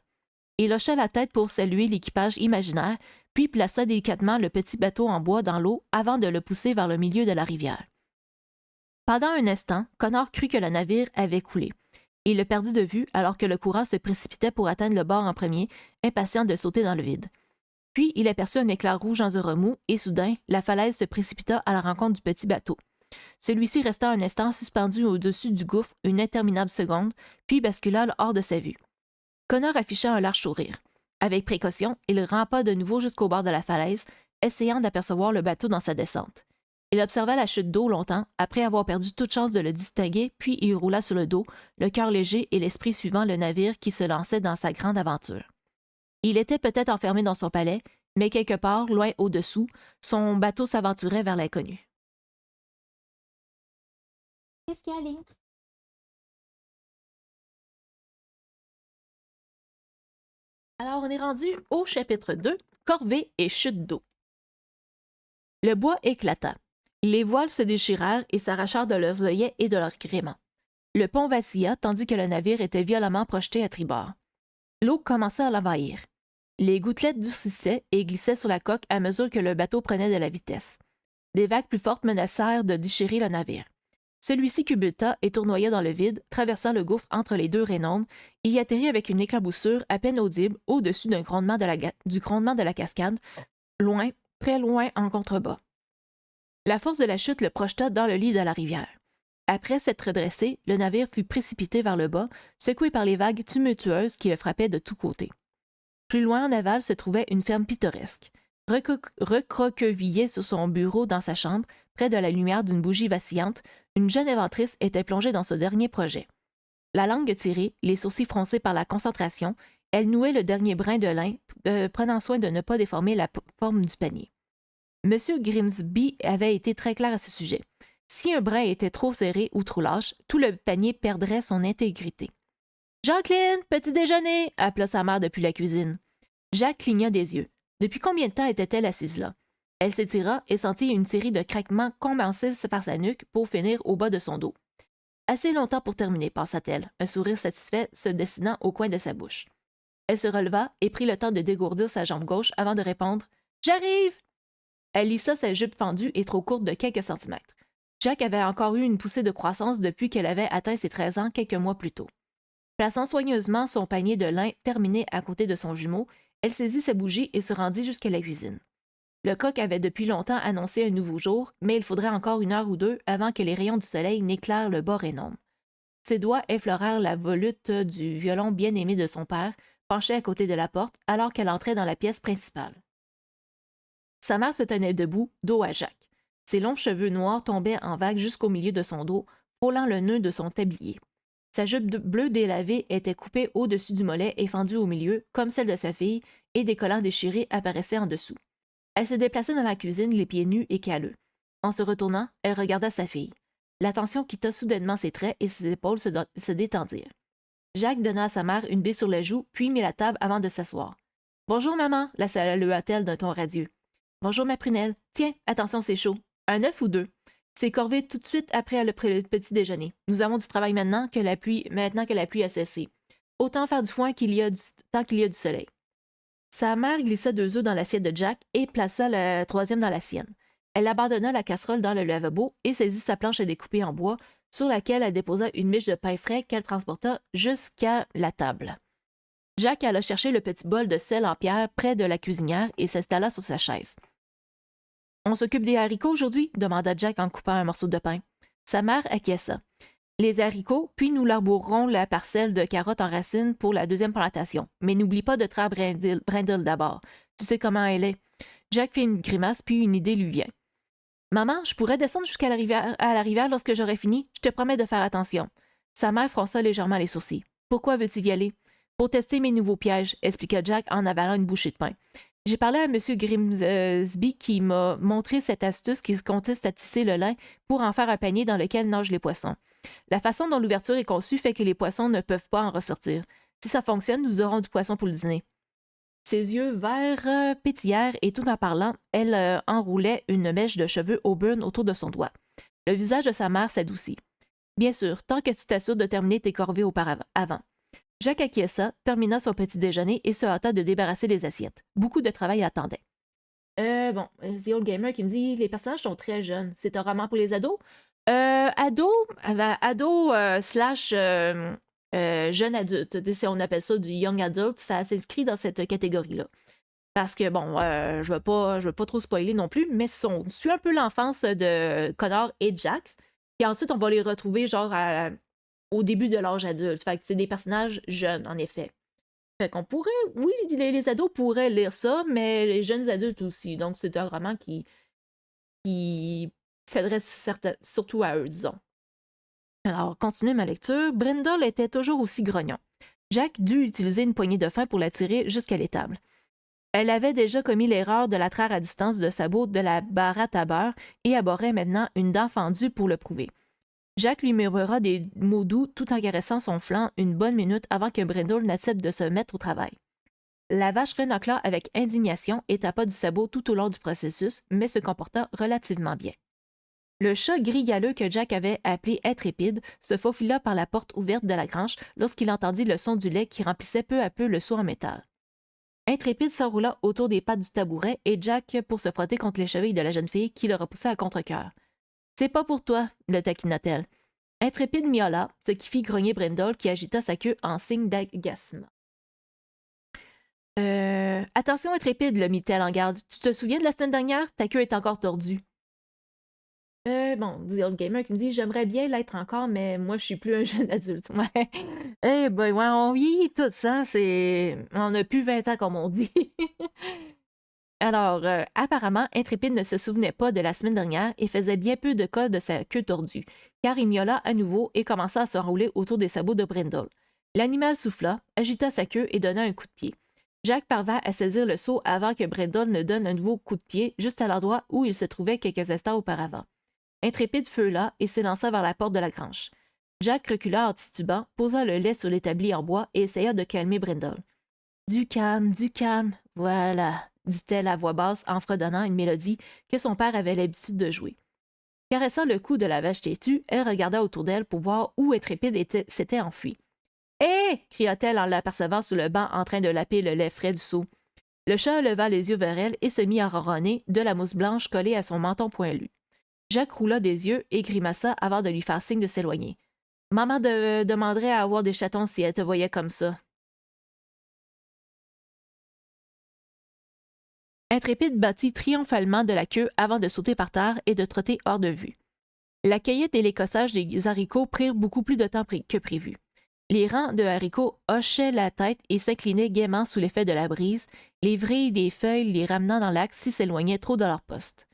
Il hocha la tête pour saluer l'équipage imaginaire, puis plaça délicatement le petit bateau en bois dans l'eau avant de le pousser vers le milieu de la rivière. Pendant un instant, Connor crut que le navire avait coulé. Il le perdit de vue alors que le courant se précipitait pour atteindre le bord en premier, impatient de sauter dans le vide. Puis il aperçut un éclat rouge dans un remous et soudain, la falaise se précipita à la rencontre du petit bateau. Celui-ci resta un instant suspendu au-dessus du gouffre une interminable seconde, puis bascula hors de sa vue. Connor afficha un large sourire. Avec précaution, il rampa de nouveau jusqu'au bord de la falaise, essayant d'apercevoir le bateau dans sa descente. Il observa la chute d'eau longtemps, après avoir perdu toute chance de le distinguer, puis il roula sur le dos, le cœur léger et l'esprit suivant le navire qui se lançait dans sa grande aventure. Il était peut-être enfermé dans son palais, mais quelque part, loin au-dessous, son bateau s'aventurait vers l'inconnu. Qu'est-ce qu'il y a, Link? Alors, on est rendu au chapitre 2, Corvée et chute d'eau. Le bois éclata. Les voiles se déchirèrent et s'arrachèrent de leurs œillets et de leurs gréements. Le pont vacilla tandis que le navire était violemment projeté à tribord. L'eau commença à l'envahir. Les gouttelettes durcissaient et glissaient sur la coque à mesure que le bateau prenait de la vitesse. Des vagues plus fortes menacèrent de déchirer le navire. Celui-ci culbuta et tournoya dans le vide, traversant le gouffre entre les deux Rhénomes, et y atterrit avec une éclaboussure à peine audible au-dessus du grondement de la cascade, loin, très loin en contrebas. La force de la chute le projeta dans le lit de la rivière. Après s'être redressé, le navire fut précipité vers le bas, secoué par les vagues tumultueuses qui le frappaient de tous côtés. Plus loin en aval se trouvait une ferme pittoresque. Recroquevillée sur son bureau dans sa chambre, près de la lumière d'une bougie vacillante, une jeune inventrice était plongée dans ce dernier projet. La langue tirée, les sourcils froncés par la concentration, elle nouait le dernier brin de lin, prenant soin de ne pas déformer la forme du panier. M. Grimsby avait été très clair à ce sujet. Si un brin était trop serré ou trop lâche, tout le panier perdrait son intégrité. « Jacqueline, petit déjeuner !» appela sa mère depuis la cuisine. Jacques cligna des yeux. Depuis combien de temps était-elle assise là? Elle s'étira et sentit une série de craquements commencer par sa nuque pour finir au bas de son dos. Assez longtemps pour terminer, pensa-t-elle, un sourire satisfait se dessinant au coin de sa bouche. Elle se releva et prit le temps de dégourdir sa jambe gauche avant de répondre « J'arrive !» Elle lissa sa jupe fendue et trop courte de quelques centimètres. Jacques avait encore eu une poussée de croissance depuis qu'elle avait atteint ses 13 ans quelques mois plus tôt. Plaçant soigneusement son panier de lin terminé à côté de son jumeau, elle saisit sa bougie et se rendit jusqu'à la cuisine. Le coq avait depuis longtemps annoncé un nouveau jour, mais il faudrait encore 1 heure ou 2 avant que les rayons du soleil n'éclairent le bas Rhénome. Ses doigts effleurèrent la volute du violon bien-aimé de son père, penché à côté de la porte, alors qu'elle entrait dans la pièce principale. Sa mère se tenait debout, dos à Jacques. Ses longs cheveux noirs tombaient en vagues jusqu'au milieu de son dos, frôlant le nœud de son tablier. Sa jupe bleue délavée était coupée au-dessus du mollet et fendue au milieu, comme celle de sa fille, et des collants déchirés apparaissaient en dessous. Elle se déplaçait dans la cuisine, les pieds nus et calleux. En se retournant, elle regarda sa fille. L'attention quitta soudainement ses traits et ses épaules se détendirent. Jacques donna à sa mère une baie sur la joue, puis mit la table avant de s'asseoir. « Bonjour, maman » la salua-t-elle d'un ton radieux. « Bonjour, ma prunelle. Tiens, attention, c'est chaud. Un œuf ou 2? C'est corvé tout de suite après le petit déjeuner. Nous avons du travail maintenant que la pluie a cessé. Autant faire du foin tant qu'il y a du soleil. » Sa mère glissa 2 œufs dans l'assiette de Jack et plaça le 3e dans la sienne. Elle abandonna la casserole dans le lavabo et saisit sa planche à découper en bois, sur laquelle elle déposa une miche de pain frais qu'elle transporta jusqu'à la table. Jack alla chercher le petit bol de sel en pierre près de la cuisinière et s'installa sur sa chaise. « On s'occupe des haricots aujourd'hui? » demanda Jack en coupant un morceau de pain. Sa mère acquiesça. « Les haricots, puis nous labourerons la parcelle de carottes en racines pour la 2e plantation. Mais n'oublie pas de traire Brindle d'abord. Tu sais comment elle est. » Jack fit une grimace, puis une idée lui vient. « Maman, je pourrais descendre jusqu'à la rivière lorsque j'aurai fini. Je te promets de faire attention. » Sa mère fronça légèrement les sourcils. « Pourquoi veux-tu y aller? »« Pour tester mes nouveaux pièges, » expliqua Jack en avalant une bouchée de pain. « J'ai parlé à M. Grimsby qui m'a montré cette astuce qui consiste à tisser le lin pour en faire un panier dans lequel nagent les poissons. La façon dont l'ouverture est conçue fait que les poissons ne peuvent pas en ressortir. Si ça fonctionne, nous aurons du poisson pour le dîner. » Ses yeux verts pétillèrent et tout en parlant, elle enroulait une mèche de cheveux auburn autour de son doigt. Le visage de sa mère s'adoucit. « Bien sûr, tant que tu t'assures de terminer tes corvées avant. » Jacques acquiesça, termina son petit déjeuner et se hâta de débarrasser les assiettes. Beaucoup de travail attendait. The Old Gamer qui me dit « Les personnages sont très jeunes. C'est un roman pour les ados? » Ado slash jeune adulte. On appelle ça du young adult. Ça s'inscrit dans cette catégorie-là. Parce que, je veux pas trop spoiler non plus, mais on suit un peu l'enfance de Connor et Jax. Et ensuite, on va les retrouver au début de l'âge adulte. Fait que c'est des personnages jeunes, en effet. Fait qu'on pourrait, oui, les ados pourraient lire ça, mais les jeunes adultes aussi. Donc, c'est un roman qui s'adresse surtout à eux, disons. Alors, continuez ma lecture. Brindle était toujours aussi grognon. Jack dut utiliser une poignée de fin pour la tirer jusqu'à l'étable. Elle avait déjà commis l'erreur de la traire à distance de sabot de la baratte à beurre et abhorrait maintenant une dent fendue pour le prouver. Jack lui murmura des mots doux tout en caressant son flanc une bonne minute avant que Brindle n'accepte de se mettre au travail. La vache renâcla avec indignation et tapa du sabot tout au long du processus, mais se comporta relativement bien. Le chat gris galeux que Jack avait appelé Intrépide se faufila par la porte ouverte de la grange lorsqu'il entendit le son du lait qui remplissait peu à peu le seau en métal. Intrépide s'enroula autour des pattes du tabouret et Jack pour se frotter contre les chevilles de la jeune fille qui le repoussa à contre-cœur. « C'est pas pour toi, » le taquina-t-elle. Intrépide miaula, ce qui fit grogner Brindle qui agita sa queue en signe d'agacement. Attention, Intrépide, le mit-elle en garde. Tu te souviens de la semaine dernière? Ta queue est encore tordue. Bon, The Old Gamer qui me dit j'aimerais bien l'être encore, mais moi je suis plus un jeune adulte. Ouais. Eh ben ouais, on vieillit tout ça, c'est. On a plus 20 ans comme on dit. Alors, apparemment, Intrépide ne se souvenait pas de la semaine dernière et faisait bien peu de cas de sa queue tordue, car il miaula à nouveau et commença à se rouler autour des sabots de Brindle. L'animal souffla, agita sa queue et donna un coup de pied. Jack parvint à saisir le seau avant que Brindle ne donne un nouveau coup de pied juste à l'endroit où il se trouvait quelques instants auparavant. Intrépide feula et s'élança vers la porte de la grange. Jack recula en titubant, posa le lait sur l'établi en bois et essaya de calmer Brindle. Du calme, voilà, dit-elle à voix basse en fredonnant une mélodie que son père avait l'habitude de jouer. Caressant le cou de la vache têtue, elle regarda autour d'elle pour voir où Intrépide s'était enfui. Hé! Cria-t-elle en l'apercevant sous le banc en train de laper le lait frais du seau. Le chat leva les yeux vers elle et se mit à ronronner, de la mousse blanche collée à son menton poilu. Jacques roula des yeux et grimaça avant de lui faire signe de s'éloigner. Maman demanderait à avoir des chatons si elle te voyait comme ça. Intrépide battit triomphalement de la queue avant de sauter par terre et de trotter hors de vue. La cueillette et l'écossage des haricots prirent beaucoup plus de temps que prévu. Les rangs de haricots hochaient la tête et s'inclinaient gaiement sous l'effet de la brise, les vrilles des feuilles les ramenant dans l'axe s'ils s'éloignaient trop de leur poste.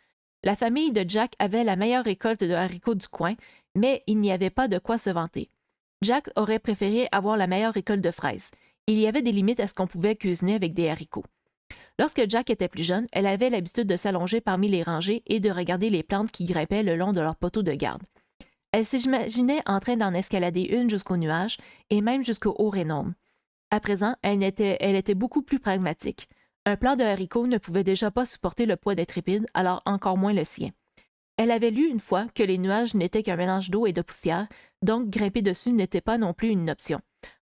La famille de Jack avait la meilleure récolte de haricots du coin, mais il n'y avait pas de quoi se vanter. Jack aurait préféré avoir la meilleure récolte de fraises. Il y avait des limites à ce qu'on pouvait cuisiner avec des haricots. Lorsque Jack était plus jeune, elle avait l'habitude de s'allonger parmi les rangées et de regarder les plantes qui grimpaient le long de leurs poteaux de garde. Elle s'imaginait en train d'en escalader une jusqu'aux nuages et même jusqu'au haut Rhénome. À présent, elle était beaucoup plus pragmatique. Un plant de haricots ne pouvait déjà pas supporter le poids d'Intrépide, alors encore moins le sien. Elle avait lu une fois que les nuages n'étaient qu'un mélange d'eau et de poussière, donc grimper dessus n'était pas non plus une option.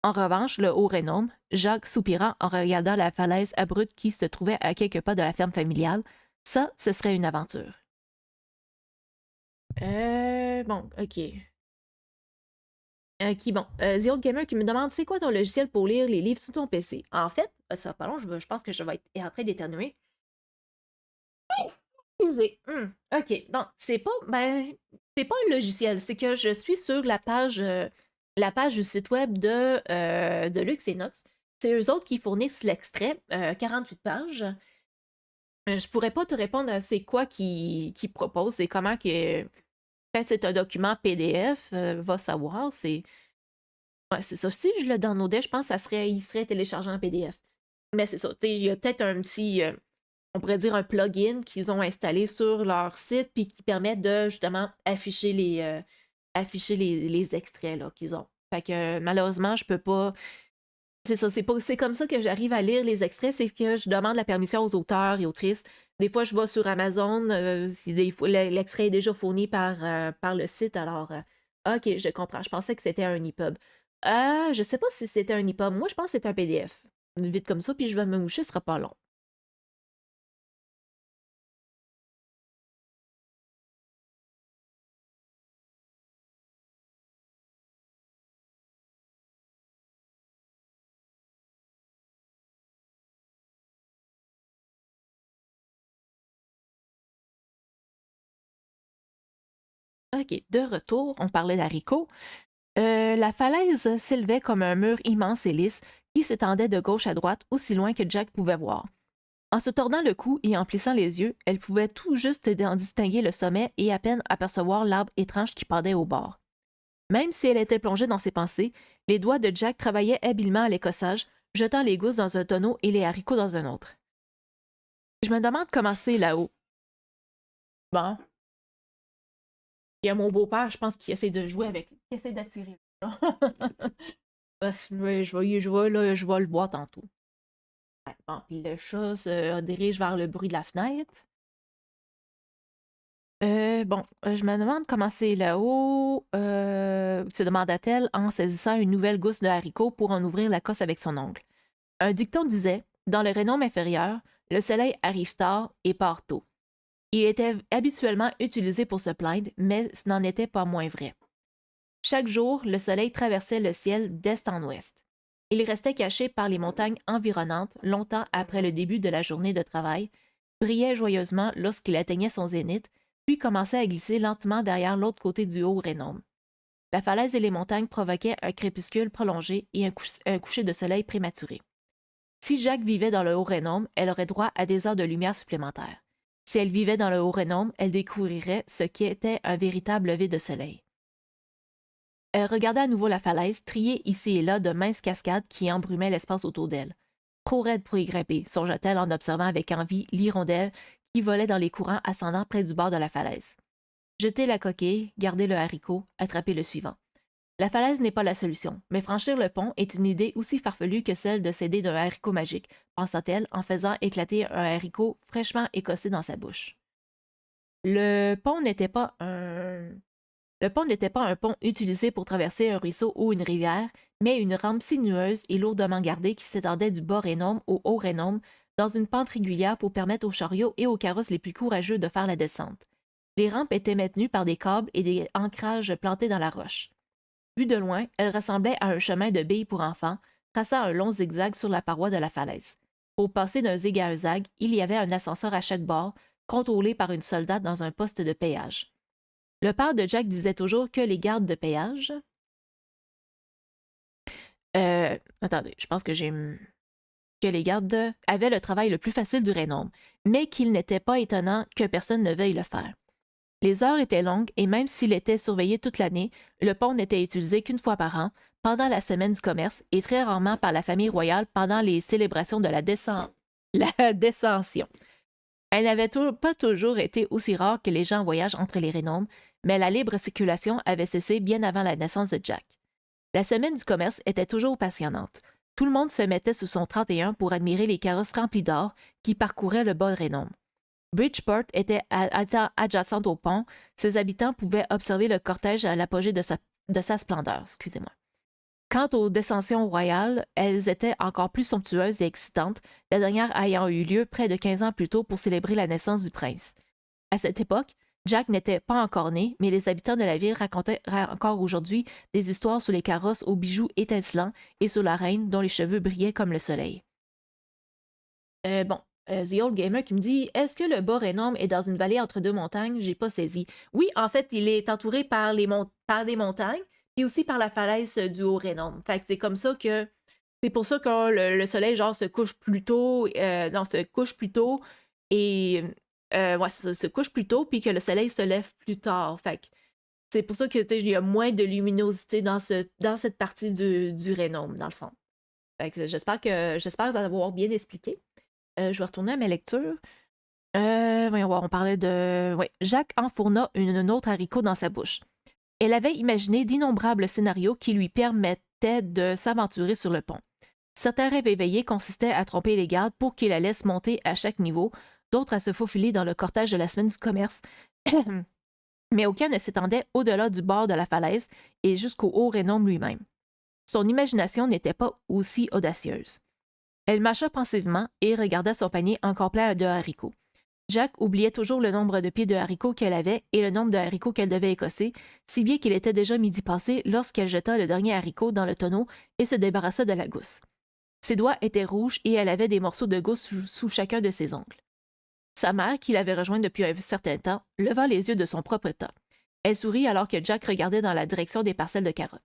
En revanche, le haut Rhénome, Jacques soupira en regardant la falaise abrupte qui se trouvait à quelques pas de la ferme familiale. Ça, ce serait une aventure. Bon, ok. Bon. The Old Gamer qui me demande c'est quoi ton logiciel pour lire les livres sur ton PC? En fait, ça va pas long, je pense que je vais être en train d'éternuer. Excusez. Ok. Bon, c'est pas un logiciel, c'est que je suis sur la page du site web de Lux et Nox. C'est eux autres qui fournissent l'extrait, 48 pages. Je pourrais pas te répondre à c'est quoi qui propose, c'est comment que. Quand c'est un document PDF, va savoir, c'est. Ouais, c'est ça. Si je le downloadais, je pense il serait téléchargé en PDF. Mais c'est ça. Il y a peut-être un petit. On pourrait dire un plugin qu'ils ont installé sur leur site puis qui permet de justement afficher les extraits là, qu'ils ont. Fait que malheureusement, je peux pas. C'est ça, c'est comme ça que j'arrive à lire les extraits, c'est que je demande la permission aux auteurs et autrices. Des fois, je vais sur Amazon, si des fois, l'extrait est déjà fourni par le site, alors ok, je comprends. Je pensais que c'était un EPUB. Je sais pas si c'était un EPUB. Moi, je pense que c'est un PDF. Vite comme ça, puis je vais me moucher, ce sera pas long. OK, de retour, on parlait d'haricots. La falaise s'élevait comme un mur immense et lisse qui s'étendait de gauche à droite aussi loin que Jack pouvait voir. En se tordant le cou et en plissant les yeux, elle pouvait tout juste en distinguer le sommet et à peine apercevoir l'arbre étrange qui pendait au bord. Même si elle était plongée dans ses pensées, les doigts de Jack travaillaient habilement à l'écossage, jetant les gousses dans un tonneau et les haricots dans un autre. Je me demande comment c'est là-haut. Bon, il y a mon beau-père, je pense, qui essaie de jouer avec, qui essaie d'attirer. Je vais le voir tantôt. Ouais, bon, puis le chat se dirige vers le bruit de la fenêtre. Je me demande comment c'est là-haut, se demanda-t-elle en saisissant une nouvelle gousse de haricot pour en ouvrir la cosse avec son ongle. Un dicton disait, dans le Rhénome inférieur, le soleil arrive tard et part tôt. Il était habituellement utilisé pour se plaindre, mais ce n'en était pas moins vrai. Chaque jour, le soleil traversait le ciel d'est en ouest. Il restait caché par les montagnes environnantes longtemps après le début de la journée de travail, brillait joyeusement lorsqu'il atteignait son zénith, puis commençait à glisser lentement derrière l'autre côté du haut Rhénome. La falaise et les montagnes provoquaient un crépuscule prolongé et un coucher de soleil prématuré. Si Jacques vivait dans le haut Rhénome, elle aurait droit à des heures de lumière supplémentaires. Si elle vivait dans le haut Rhénome, elle découvrirait ce qui était un véritable lever de soleil. Elle regardait à nouveau la falaise, triée ici et là de minces cascades qui embrumaient l'espace autour d'elle. Trop raide pour y grimper, songea-t-elle en observant avec envie l'hirondelle qui volait dans les courants ascendant près du bord de la falaise. Jeter la coquille, garder le haricot, attraper le suivant. La falaise n'est pas la solution, mais franchir le pont est une idée aussi farfelue que celle de s'aider d'un haricot magique, pensa-t-elle en faisant éclater un haricot fraîchement écossé dans sa bouche. Le pont n'était pas un pont utilisé pour traverser un ruisseau ou une rivière, mais une rampe sinueuse et lourdement gardée qui s'étendait du bas Rhénome au haut Rhénome dans une pente régulière pour permettre aux chariots et aux carrosses les plus courageux de faire la descente. Les rampes étaient maintenues par des câbles et des ancrages plantés dans la roche. Vue de loin, elle ressemblait à un chemin de billes pour enfants, traçant un long zigzag sur la paroi de la falaise. Pour passer d'un zig à un zag, il y avait un ascenseur à chaque bord, contrôlé par une soldate dans un poste de péage. Le père de Jack disait toujours que les gardes de péage... attendez, je pense que j'ai... que les gardes avaient le travail le plus facile du Rhénome, mais qu'il n'était pas étonnant que personne ne veuille le faire. Les heures étaient longues et même s'il était surveillé toute l'année, le pont n'était utilisé qu'une fois par an, pendant la semaine du commerce et très rarement par la famille royale pendant les célébrations de la Descension. Elle n'avait pas toujours été aussi rare que les gens voyagent entre les Rhénomes, mais la libre circulation avait cessé bien avant la naissance de Jack. La semaine du commerce était toujours passionnante. Tout le monde se mettait sous son 31 pour admirer les carrosses remplies d'or qui parcouraient le bas Rhénome. Bridgeport était adjacente au pont. Ses habitants pouvaient observer le cortège à l'apogée de sa splendeur. Excusez-moi. Quant aux descensions royales, elles étaient encore plus somptueuses et excitantes, la dernière ayant eu lieu près de 15 ans plus tôt pour célébrer la naissance du prince. À cette époque, Jack n'était pas encore né, mais les habitants de la ville racontaient encore aujourd'hui des histoires sur les carrosses aux bijoux étincelants et sur la reine dont les cheveux brillaient comme le soleil. The Old Gamer qui me dit est-ce que le bas Rhénome est dans une vallée entre deux montagnes? J'ai pas saisi. Oui, en fait, il est entouré par des montagnes et aussi par la falaise du haut Rhénome. Fait que c'est comme ça que. C'est pour ça que le soleil, genre, se couche plus tôt. Se couche plus tôt. Et. Se couche plus tôt, puis que le soleil se lève plus tard. Fait que c'est pour ça que il y a moins de luminosité dans cette partie du Rhénome, dans le fond. Fait que j'espère d'avoir bien expliqué. Je vais retourner à mes lectures. Voyons voir, on parlait de... Oui, Jacques enfourna un autre haricot dans sa bouche. Elle avait imaginé d'innombrables scénarios qui lui permettaient de s'aventurer sur le pont. Certains rêves éveillés consistaient à tromper les gardes pour qu'ils la laissent monter à chaque niveau, d'autres à se faufiler dans le cortège de la semaine du commerce. Mais aucun ne s'étendait au-delà du bord de la falaise et jusqu'au haut Rhénome lui-même. Son imagination n'était pas aussi audacieuse. Elle mâcha pensivement et regarda son panier encore plein de haricots. Jacques oubliait toujours le nombre de pieds de haricots qu'elle avait et le nombre de haricots qu'elle devait écosser, si bien qu'il était déjà midi passé lorsqu'elle jeta le dernier haricot dans le tonneau et se débarrassa de la gousse. Ses doigts étaient rouges et elle avait des morceaux de gousse sous chacun de ses ongles. Sa mère, qui l'avait rejoint depuis un certain temps, leva les yeux de son propre tas. Elle sourit alors que Jack regardait dans la direction des parcelles de carottes.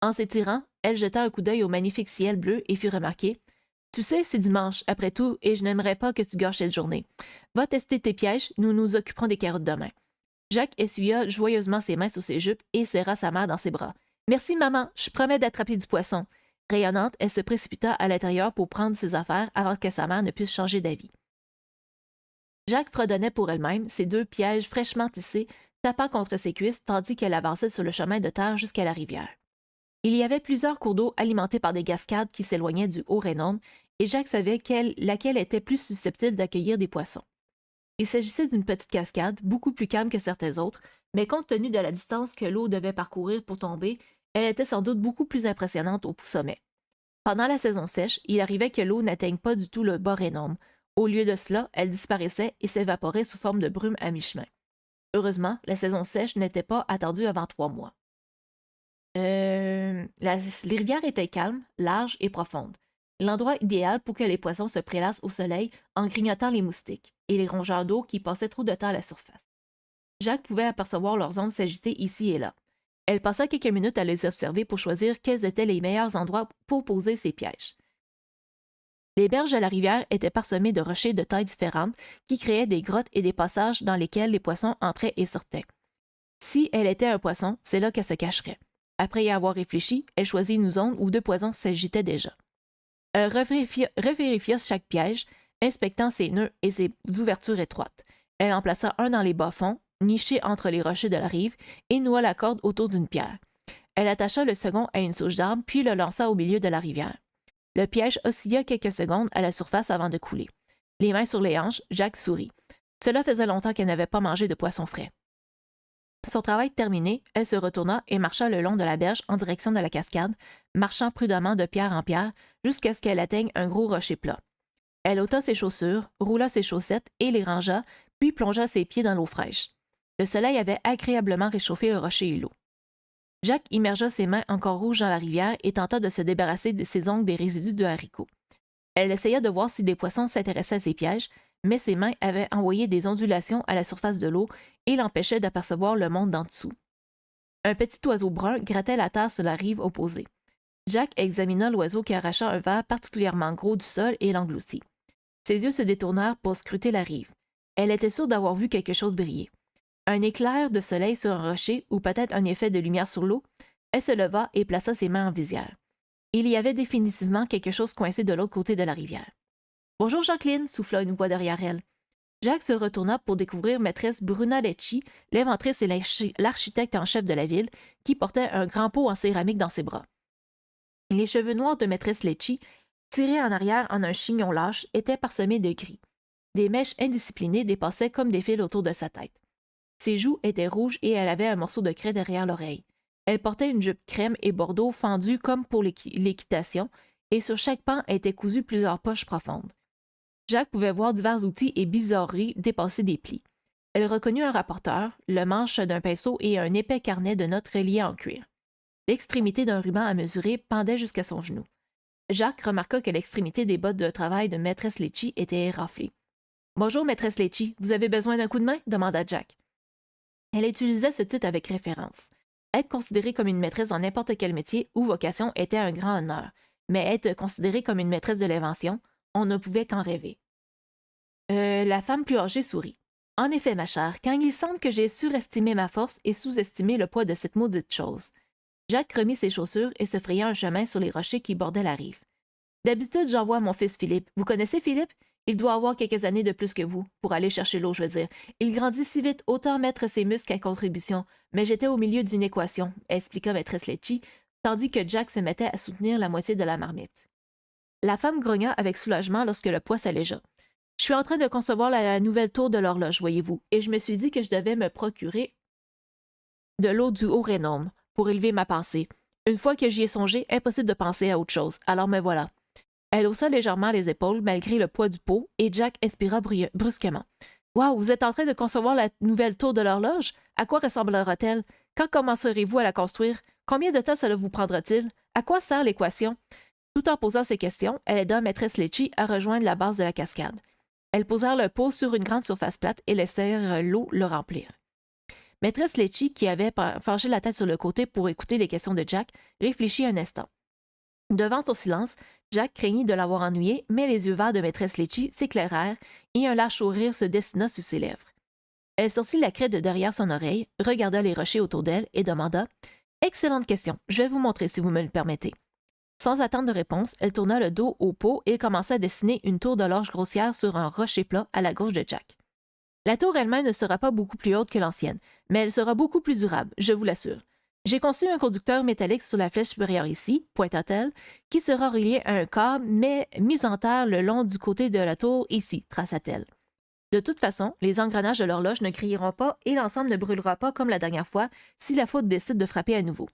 En s'étirant, elle jeta un coup d'œil au magnifique ciel bleu et fit remarquer « Tu sais, c'est dimanche, après tout, et je n'aimerais pas que tu gâches cette journée. Va tester tes pièges, nous nous occuperons des carottes demain. » Jacques essuya joyeusement ses mains sous ses jupes et serra sa mère dans ses bras. « Merci, maman, je promets d'attraper du poisson. » Rayonnante, elle se précipita à l'intérieur pour prendre ses affaires avant que sa mère ne puisse changer d'avis. Jacques fredonnait pour elle-même, ses deux pièges fraîchement tissés, tapant contre ses cuisses tandis qu'elle avançait sur le chemin de terre jusqu'à la rivière. Il y avait plusieurs cours d'eau alimentés par des cascades qui s'éloignaient du haut Rhénome, et Jacques savait laquelle était plus susceptible d'accueillir des poissons. Il s'agissait d'une petite cascade, beaucoup plus calme que certaines autres, mais compte tenu de la distance que l'eau devait parcourir pour tomber, elle était sans doute beaucoup plus impressionnante au sommet. Pendant la saison sèche, il arrivait que l'eau n'atteigne pas du tout le bas Rhénome. Au lieu de cela, elle disparaissait et s'évaporait sous forme de brume à mi-chemin. Heureusement, la saison sèche n'était pas attendue avant 3 mois. Les rivières étaient calmes, larges et profondes. L'endroit idéal pour que les poissons se prélassent au soleil en grignotant les moustiques et les rongeurs d'eau qui passaient trop de temps à la surface. Jacques pouvait apercevoir leurs ombres s'agiter ici et là. Elle passa quelques minutes à les observer pour choisir quels étaient les meilleurs endroits pour poser ses pièges. Les berges de la rivière étaient parsemées de rochers de tailles différentes qui créaient des grottes et des passages dans lesquels les poissons entraient et sortaient. Si elle était un poisson, c'est là qu'elle se cacherait. Après y avoir réfléchi, elle choisit une zone où deux poissons s'agitaient déjà. Elle revérifia chaque piège, inspectant ses nœuds et ses ouvertures étroites. Elle en plaça un dans les bas-fonds, niché entre les rochers de la rive, et noua la corde autour d'une pierre. Elle attacha le second à une souche d'arbre, puis le lança au milieu de la rivière. Le piège oscilla quelques secondes à la surface avant de couler. Les mains sur les hanches, Jacques sourit. Cela faisait longtemps qu'elle n'avait pas mangé de poisson frais. Son travail terminé, elle se retourna et marcha le long de la berge en direction de la cascade, marchant prudemment de pierre en pierre jusqu'à ce qu'elle atteigne un gros rocher plat. Elle ôta ses chaussures, roula ses chaussettes et les rangea, puis plongea ses pieds dans l'eau fraîche. Le soleil avait agréablement réchauffé le rocher et l'eau. Jacques immergea ses mains encore rouges dans la rivière et tenta de se débarrasser de ses ongles des résidus de haricots. Elle essaya de voir si des poissons s'intéressaient à ses pièges, mais ses mains avaient envoyé des ondulations à la surface de l'eau et l'empêchaient d'apercevoir le monde d'en dessous. Un petit oiseau brun grattait la terre sur la rive opposée. Jacques examina l'oiseau qui arracha un ver particulièrement gros du sol et l'engloutit. Ses yeux se détournèrent pour scruter la rive. Elle était sûre d'avoir vu quelque chose briller. Un éclair de soleil sur un rocher ou peut-être un effet de lumière sur l'eau, elle se leva et plaça ses mains en visière. Il y avait définitivement quelque chose coincé de l'autre côté de la rivière. « Bonjour Jacqueline » souffla une voix derrière elle. Jacques se retourna pour découvrir maîtresse Bruna Lecci, l'éventrice et l'architecte en chef de la ville, qui portait un grand pot en céramique dans ses bras. Les cheveux noirs de maîtresse Lecci, tirés en arrière en un chignon lâche, étaient parsemés de gris. Des mèches indisciplinées dépassaient comme des fils autour de sa tête. Ses joues étaient rouges et elle avait un morceau de craie derrière l'oreille. Elle portait une jupe crème et bordeaux fendue comme pour l'équitation, et sur chaque pan étaient cousues plusieurs poches profondes. Jacques pouvait voir divers outils et bizarreries dépasser des plis. Elle reconnut un rapporteur, le manche d'un pinceau et un épais carnet de notes relié en cuir. L'extrémité d'un ruban à mesurer pendait jusqu'à son genou. Jacques remarqua que l'extrémité des bottes de travail de maîtresse Lecci était éraflée. « Bonjour, maîtresse Lecci, vous avez besoin d'un coup de main ?» demanda Jacques. Elle utilisait ce titre avec référence. Être considérée comme une maîtresse dans n'importe quel métier ou vocation était un grand honneur, mais être considérée comme une maîtresse de l'invention, on ne pouvait qu'en rêver. La femme plus âgée sourit. En effet, ma chère, quand il semble que j'ai surestimé ma force et sous-estimé le poids de cette maudite chose. Jacques remit ses chaussures et se fraya un chemin sur les rochers qui bordaient la rive. D'habitude, j'envoie mon fils Philippe. Vous connaissez Philippe? Il doit avoir quelques années de plus que vous, pour aller chercher l'eau, je veux dire. Il grandit si vite, autant mettre ses muscles à contribution. Mais j'étais au milieu d'une équation, expliqua maîtresse Lecci, tandis que Jack se mettait à soutenir la moitié de la marmite. La femme grogna avec soulagement lorsque le poids s'allégea. Je suis en train de concevoir la nouvelle tour de l'horloge, voyez-vous, et je me suis dit que je devais me procurer de l'eau du haut Rhénome pour élever ma pensée. Une fois que j'y ai songé, impossible de penser à autre chose. Alors me voilà. Elle haussa légèrement les épaules malgré le poids du pot et Jack expira brusquement. « Wow, vous êtes en train de concevoir la nouvelle tour de l'horloge? À quoi ressemblera-t-elle? Quand commencerez-vous à la construire? Combien de temps cela vous prendra-t-il? À quoi sert l'équation? » Tout en posant ces questions, elle aida maîtresse Lecci à rejoindre la base de la cascade. Elles posèrent le pot sur une grande surface plate et laissèrent l'eau le remplir. Maîtresse Lecci, qui avait penché la tête sur le côté pour écouter les questions de Jack, réfléchit un instant. Devant son silence, Jack craignit de l'avoir ennuyé, mais les yeux verts de maîtresse Lecci s'éclairèrent et un large sourire se dessina sur ses lèvres. Elle sortit la craie de derrière son oreille, regarda les rochers autour d'elle et demanda « Excellente question, je vais vous montrer si vous me le permettez. » Sans attendre de réponse, elle tourna le dos au pot et commença à dessiner une tour d'horloge grossière sur un rocher plat à la gauche de Jack. La tour elle-même ne sera pas beaucoup plus haute que l'ancienne, mais elle sera beaucoup plus durable, je vous l'assure. J'ai conçu un conducteur métallique sur la flèche supérieure ici, pointa-t-elle, qui sera relié à un câble, mais mis en terre le long du côté de la tour ici, traça-t-elle. De toute façon, les engrenages de l'horloge ne crieront pas et l'ensemble ne brûlera pas comme la dernière fois si la foudre décide de frapper à nouveau.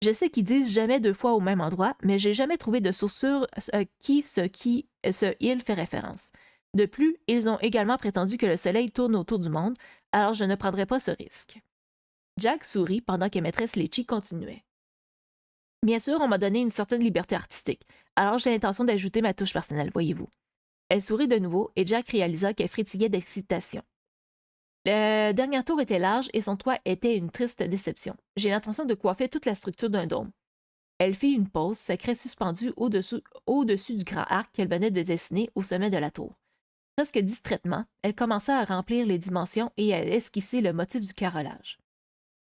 Je sais qu'ils disent jamais deux fois au même endroit, mais j'ai jamais trouvé de source sûre ce il fait référence. De plus, ils ont également prétendu que le soleil tourne autour du monde, alors je ne prendrai pas ce risque. Jack sourit pendant que maîtresse Lecci continuait. Bien sûr, on m'a donné une certaine liberté artistique, alors j'ai l'intention d'ajouter ma touche personnelle, voyez-vous. Elle sourit de nouveau et Jack réalisa qu'elle frétillait d'excitation. Le dernier tour était large et son toit était une triste déception. J'ai l'intention de coiffer toute la structure d'un dôme. Elle fit une pause, sa craie suspendue au-dessus du grand arc qu'elle venait de dessiner au sommet de la tour. Presque distraitement, elle commença à remplir les dimensions et à esquisser le motif du carrelage.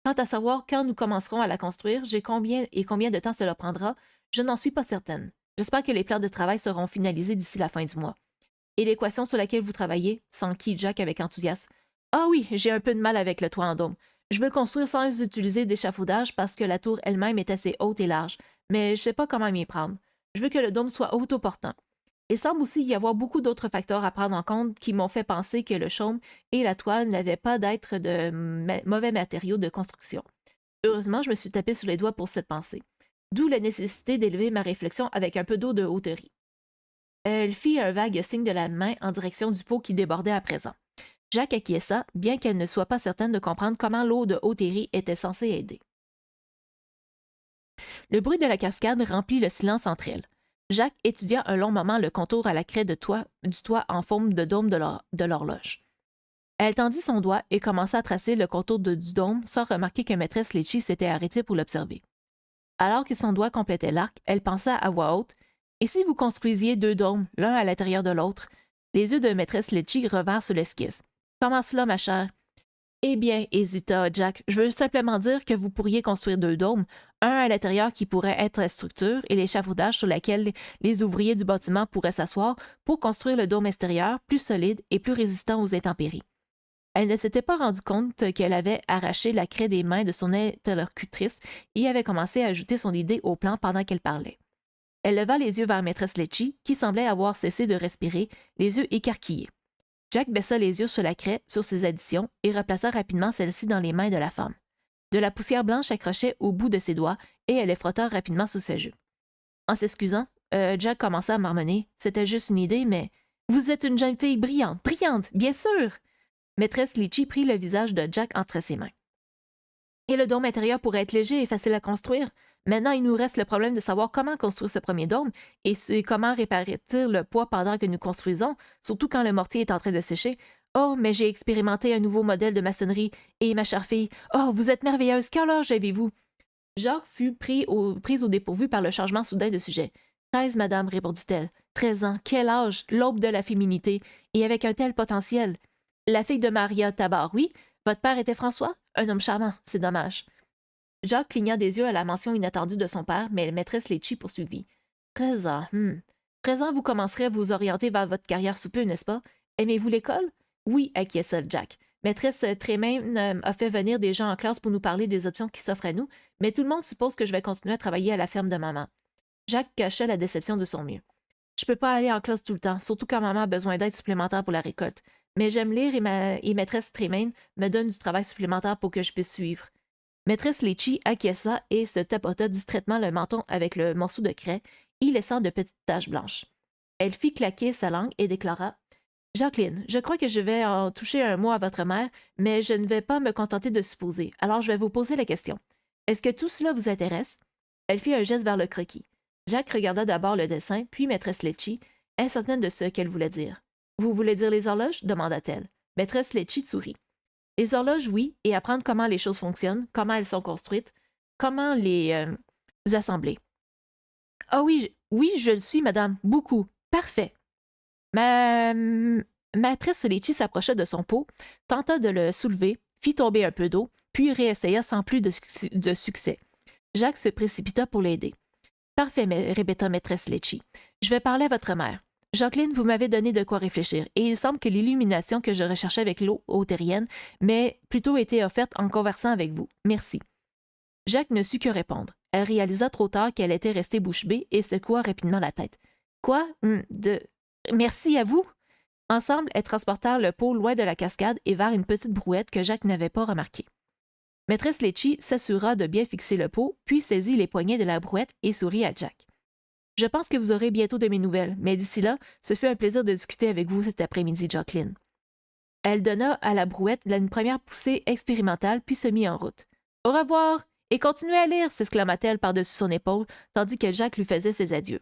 Quant à savoir quand nous commencerons à la construire, combien de temps cela prendra, je n'en suis pas certaine. J'espère que les plans de travail seront finalisés d'ici la fin du mois. Et l'équation sur laquelle vous travaillez, s'enquit Jack avec enthousiasme. Ah oui, j'ai un peu de mal avec le toit en dôme. Je veux le construire sans utiliser d'échafaudage parce que la tour elle-même est assez haute et large, mais je sais pas comment m'y prendre. Je veux que le dôme soit autoportant. Il semble aussi y avoir beaucoup d'autres facteurs à prendre en compte qui m'ont fait penser que le chaume et la toile n'avaient pas d'être de mauvais matériaux de construction. Heureusement, je me suis tapé sur les doigts pour cette pensée. D'où la nécessité d'élever ma réflexion avec un peu d'eau de hauterie. Elle fit un vague signe de la main en direction du pot qui débordait à présent. Jacques acquiesça, bien qu'elle ne soit pas certaine de comprendre comment l'eau de hauterie était censée aider. Le bruit de la cascade remplit le silence entre elles. Jacques étudia un long moment le contour à la craie du toit en forme de dôme de l'horloge. Elle tendit son doigt et commença à tracer le contour du dôme sans remarquer que maîtresse Litchi s'était arrêtée pour l'observer. Alors que son doigt complétait l'arc, elle pensa à voix haute « Et si vous construisiez 2 dômes, l'un à l'intérieur de l'autre? » Les yeux de maîtresse Litchi revinrent sur l'esquisse. « Comment cela, ma chère? » Eh bien, hésita Jack, je veux simplement dire que vous pourriez construire 2 dômes, un à l'intérieur qui pourrait être la structure et l'échafaudage sur lequel les ouvriers du bâtiment pourraient s'asseoir pour construire le dôme extérieur plus solide et plus résistant aux intempéries. Elle ne s'était pas rendue compte qu'elle avait arraché la craie des mains de son interlocutrice et avait commencé à ajouter son idée au plan pendant qu'elle parlait. Elle leva les yeux vers maîtresse Litchi, qui semblait avoir cessé de respirer, les yeux écarquillés. Jack baissa les yeux sur la craie, sur ses additions, et replaça rapidement celle-ci dans les mains de la femme. De la poussière blanche accrochait au bout de ses doigts, et elle les frotta rapidement sous ses joues. En s'excusant, Jack commença à marmonner. C'était juste une idée, mais... Vous êtes une jeune fille brillante, brillante, bien sûr! Maîtresse Litchi prit le visage de Jack entre ses mains. Et le dôme intérieur pourrait être léger et facile à construire. Maintenant, il nous reste le problème de savoir comment construire ce premier dôme et comment répartir le poids pendant que nous construisons, surtout quand le mortier est en train de sécher. Oh, mais j'ai expérimenté un nouveau modèle de maçonnerie et ma chère fille, oh, vous êtes merveilleuse, quel âge avez-vous? Jacques fut prise au dépourvu par le changement soudain de sujet. 13, madame, répondit-elle. 13 ans, quel âge, l'aube de la féminité, et avec un tel potentiel. La fille de Maria Tabar, oui. Votre père était François? Un homme charmant, c'est dommage. Jacques cligna des yeux à la mention inattendue de son père, mais maîtresse Litchi poursuivit. 13 ans, 13 ans, vous commencerez à vous orienter vers votre carrière sous peu, n'est-ce pas? Aimez-vous l'école? Oui, acquiesça Jack. Maîtresse Tremaine a fait venir des gens en classe pour nous parler des options qui s'offrent à nous, mais tout le monde suppose que je vais continuer à travailler à la ferme de maman. Jacques cachait la déception de son mieux. Je peux pas aller en classe tout le temps, surtout quand maman a besoin d'aide supplémentaire pour la récolte. Mais j'aime lire et maîtresse Tremaine me donne du travail supplémentaire pour que je puisse suivre. Maîtresse Litchi acquiesça et se tapota distraitement le menton avec le morceau de craie, y laissant de petites taches blanches. Elle fit claquer sa langue et déclara « Jacqueline, je crois que je vais en toucher un mot à votre mère, mais je ne vais pas me contenter de supposer, alors je vais vous poser la question. Est-ce que tout cela vous intéresse? » Elle fit un geste vers le croquis. Jacques regarda d'abord le dessin, puis maîtresse Litchi, incertaine de ce qu'elle voulait dire. « Vous voulez dire les horloges? » demanda-t-elle. Maîtresse Litchi sourit. « Les horloges, oui, et apprendre comment les choses fonctionnent, comment elles sont construites, comment les assembler. »« Ah oui, oui, je le suis, madame, beaucoup. Parfait. » Maîtresse Litchi s'approcha de son pot, tenta de le soulever, fit tomber un peu d'eau, puis réessaya sans plus de succès. Jacques se précipita pour l'aider. « Parfait, répéta maîtresse Litchi. Je vais parler à votre mère. Jacqueline, vous m'avez donné de quoi réfléchir, et il semble que l'illumination que je recherchais avec l'eau hautérienne m'ait plutôt été offerte en conversant avec vous. Merci. » Jacques ne sut que répondre. Elle réalisa trop tard qu'elle était restée bouche bée et secoua rapidement la tête. « Quoi? Merci à vous? » Ensemble, elles transportèrent le pot loin de la cascade et vers une petite brouette que Jacques n'avait pas remarquée. Maîtresse Litchi s'assura de bien fixer le pot, puis saisit les poignets de la brouette et sourit à Jack. « Je pense que vous aurez bientôt de mes nouvelles, mais d'ici là, ce fut un plaisir de discuter avec vous cet après-midi, Jacqueline. » Elle donna à la brouette une première poussée expérimentale, puis se mit en route. « Au revoir! Et continuez à lire! » s'exclama-t-elle par-dessus son épaule, tandis que Jacques lui faisait ses adieux.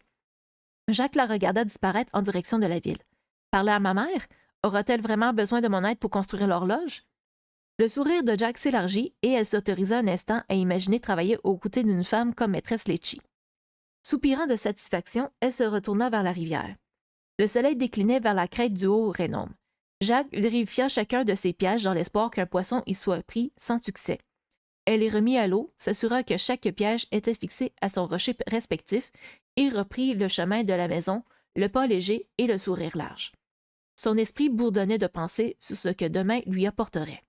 Jacques la regarda disparaître en direction de la ville. « Parler à ma mère? Aura-t-elle vraiment besoin de mon aide pour construire l'horloge? » Le sourire de Jack s'élargit et elle s'autorisa un instant à imaginer travailler aux côtés d'une femme comme maîtresse Litchi. Soupirant de satisfaction, elle se retourna vers la rivière. Le soleil déclinait vers la crête du haut Rhénome. Jacques vérifia chacun de ses pièges dans l'espoir qu'un poisson y soit pris sans succès. Elle les remit à l'eau, s'assura que chaque piège était fixé à son rocher respectif et reprit le chemin de la maison, le pas léger et le sourire large. Son esprit bourdonnait de pensées sur ce que demain lui apporterait.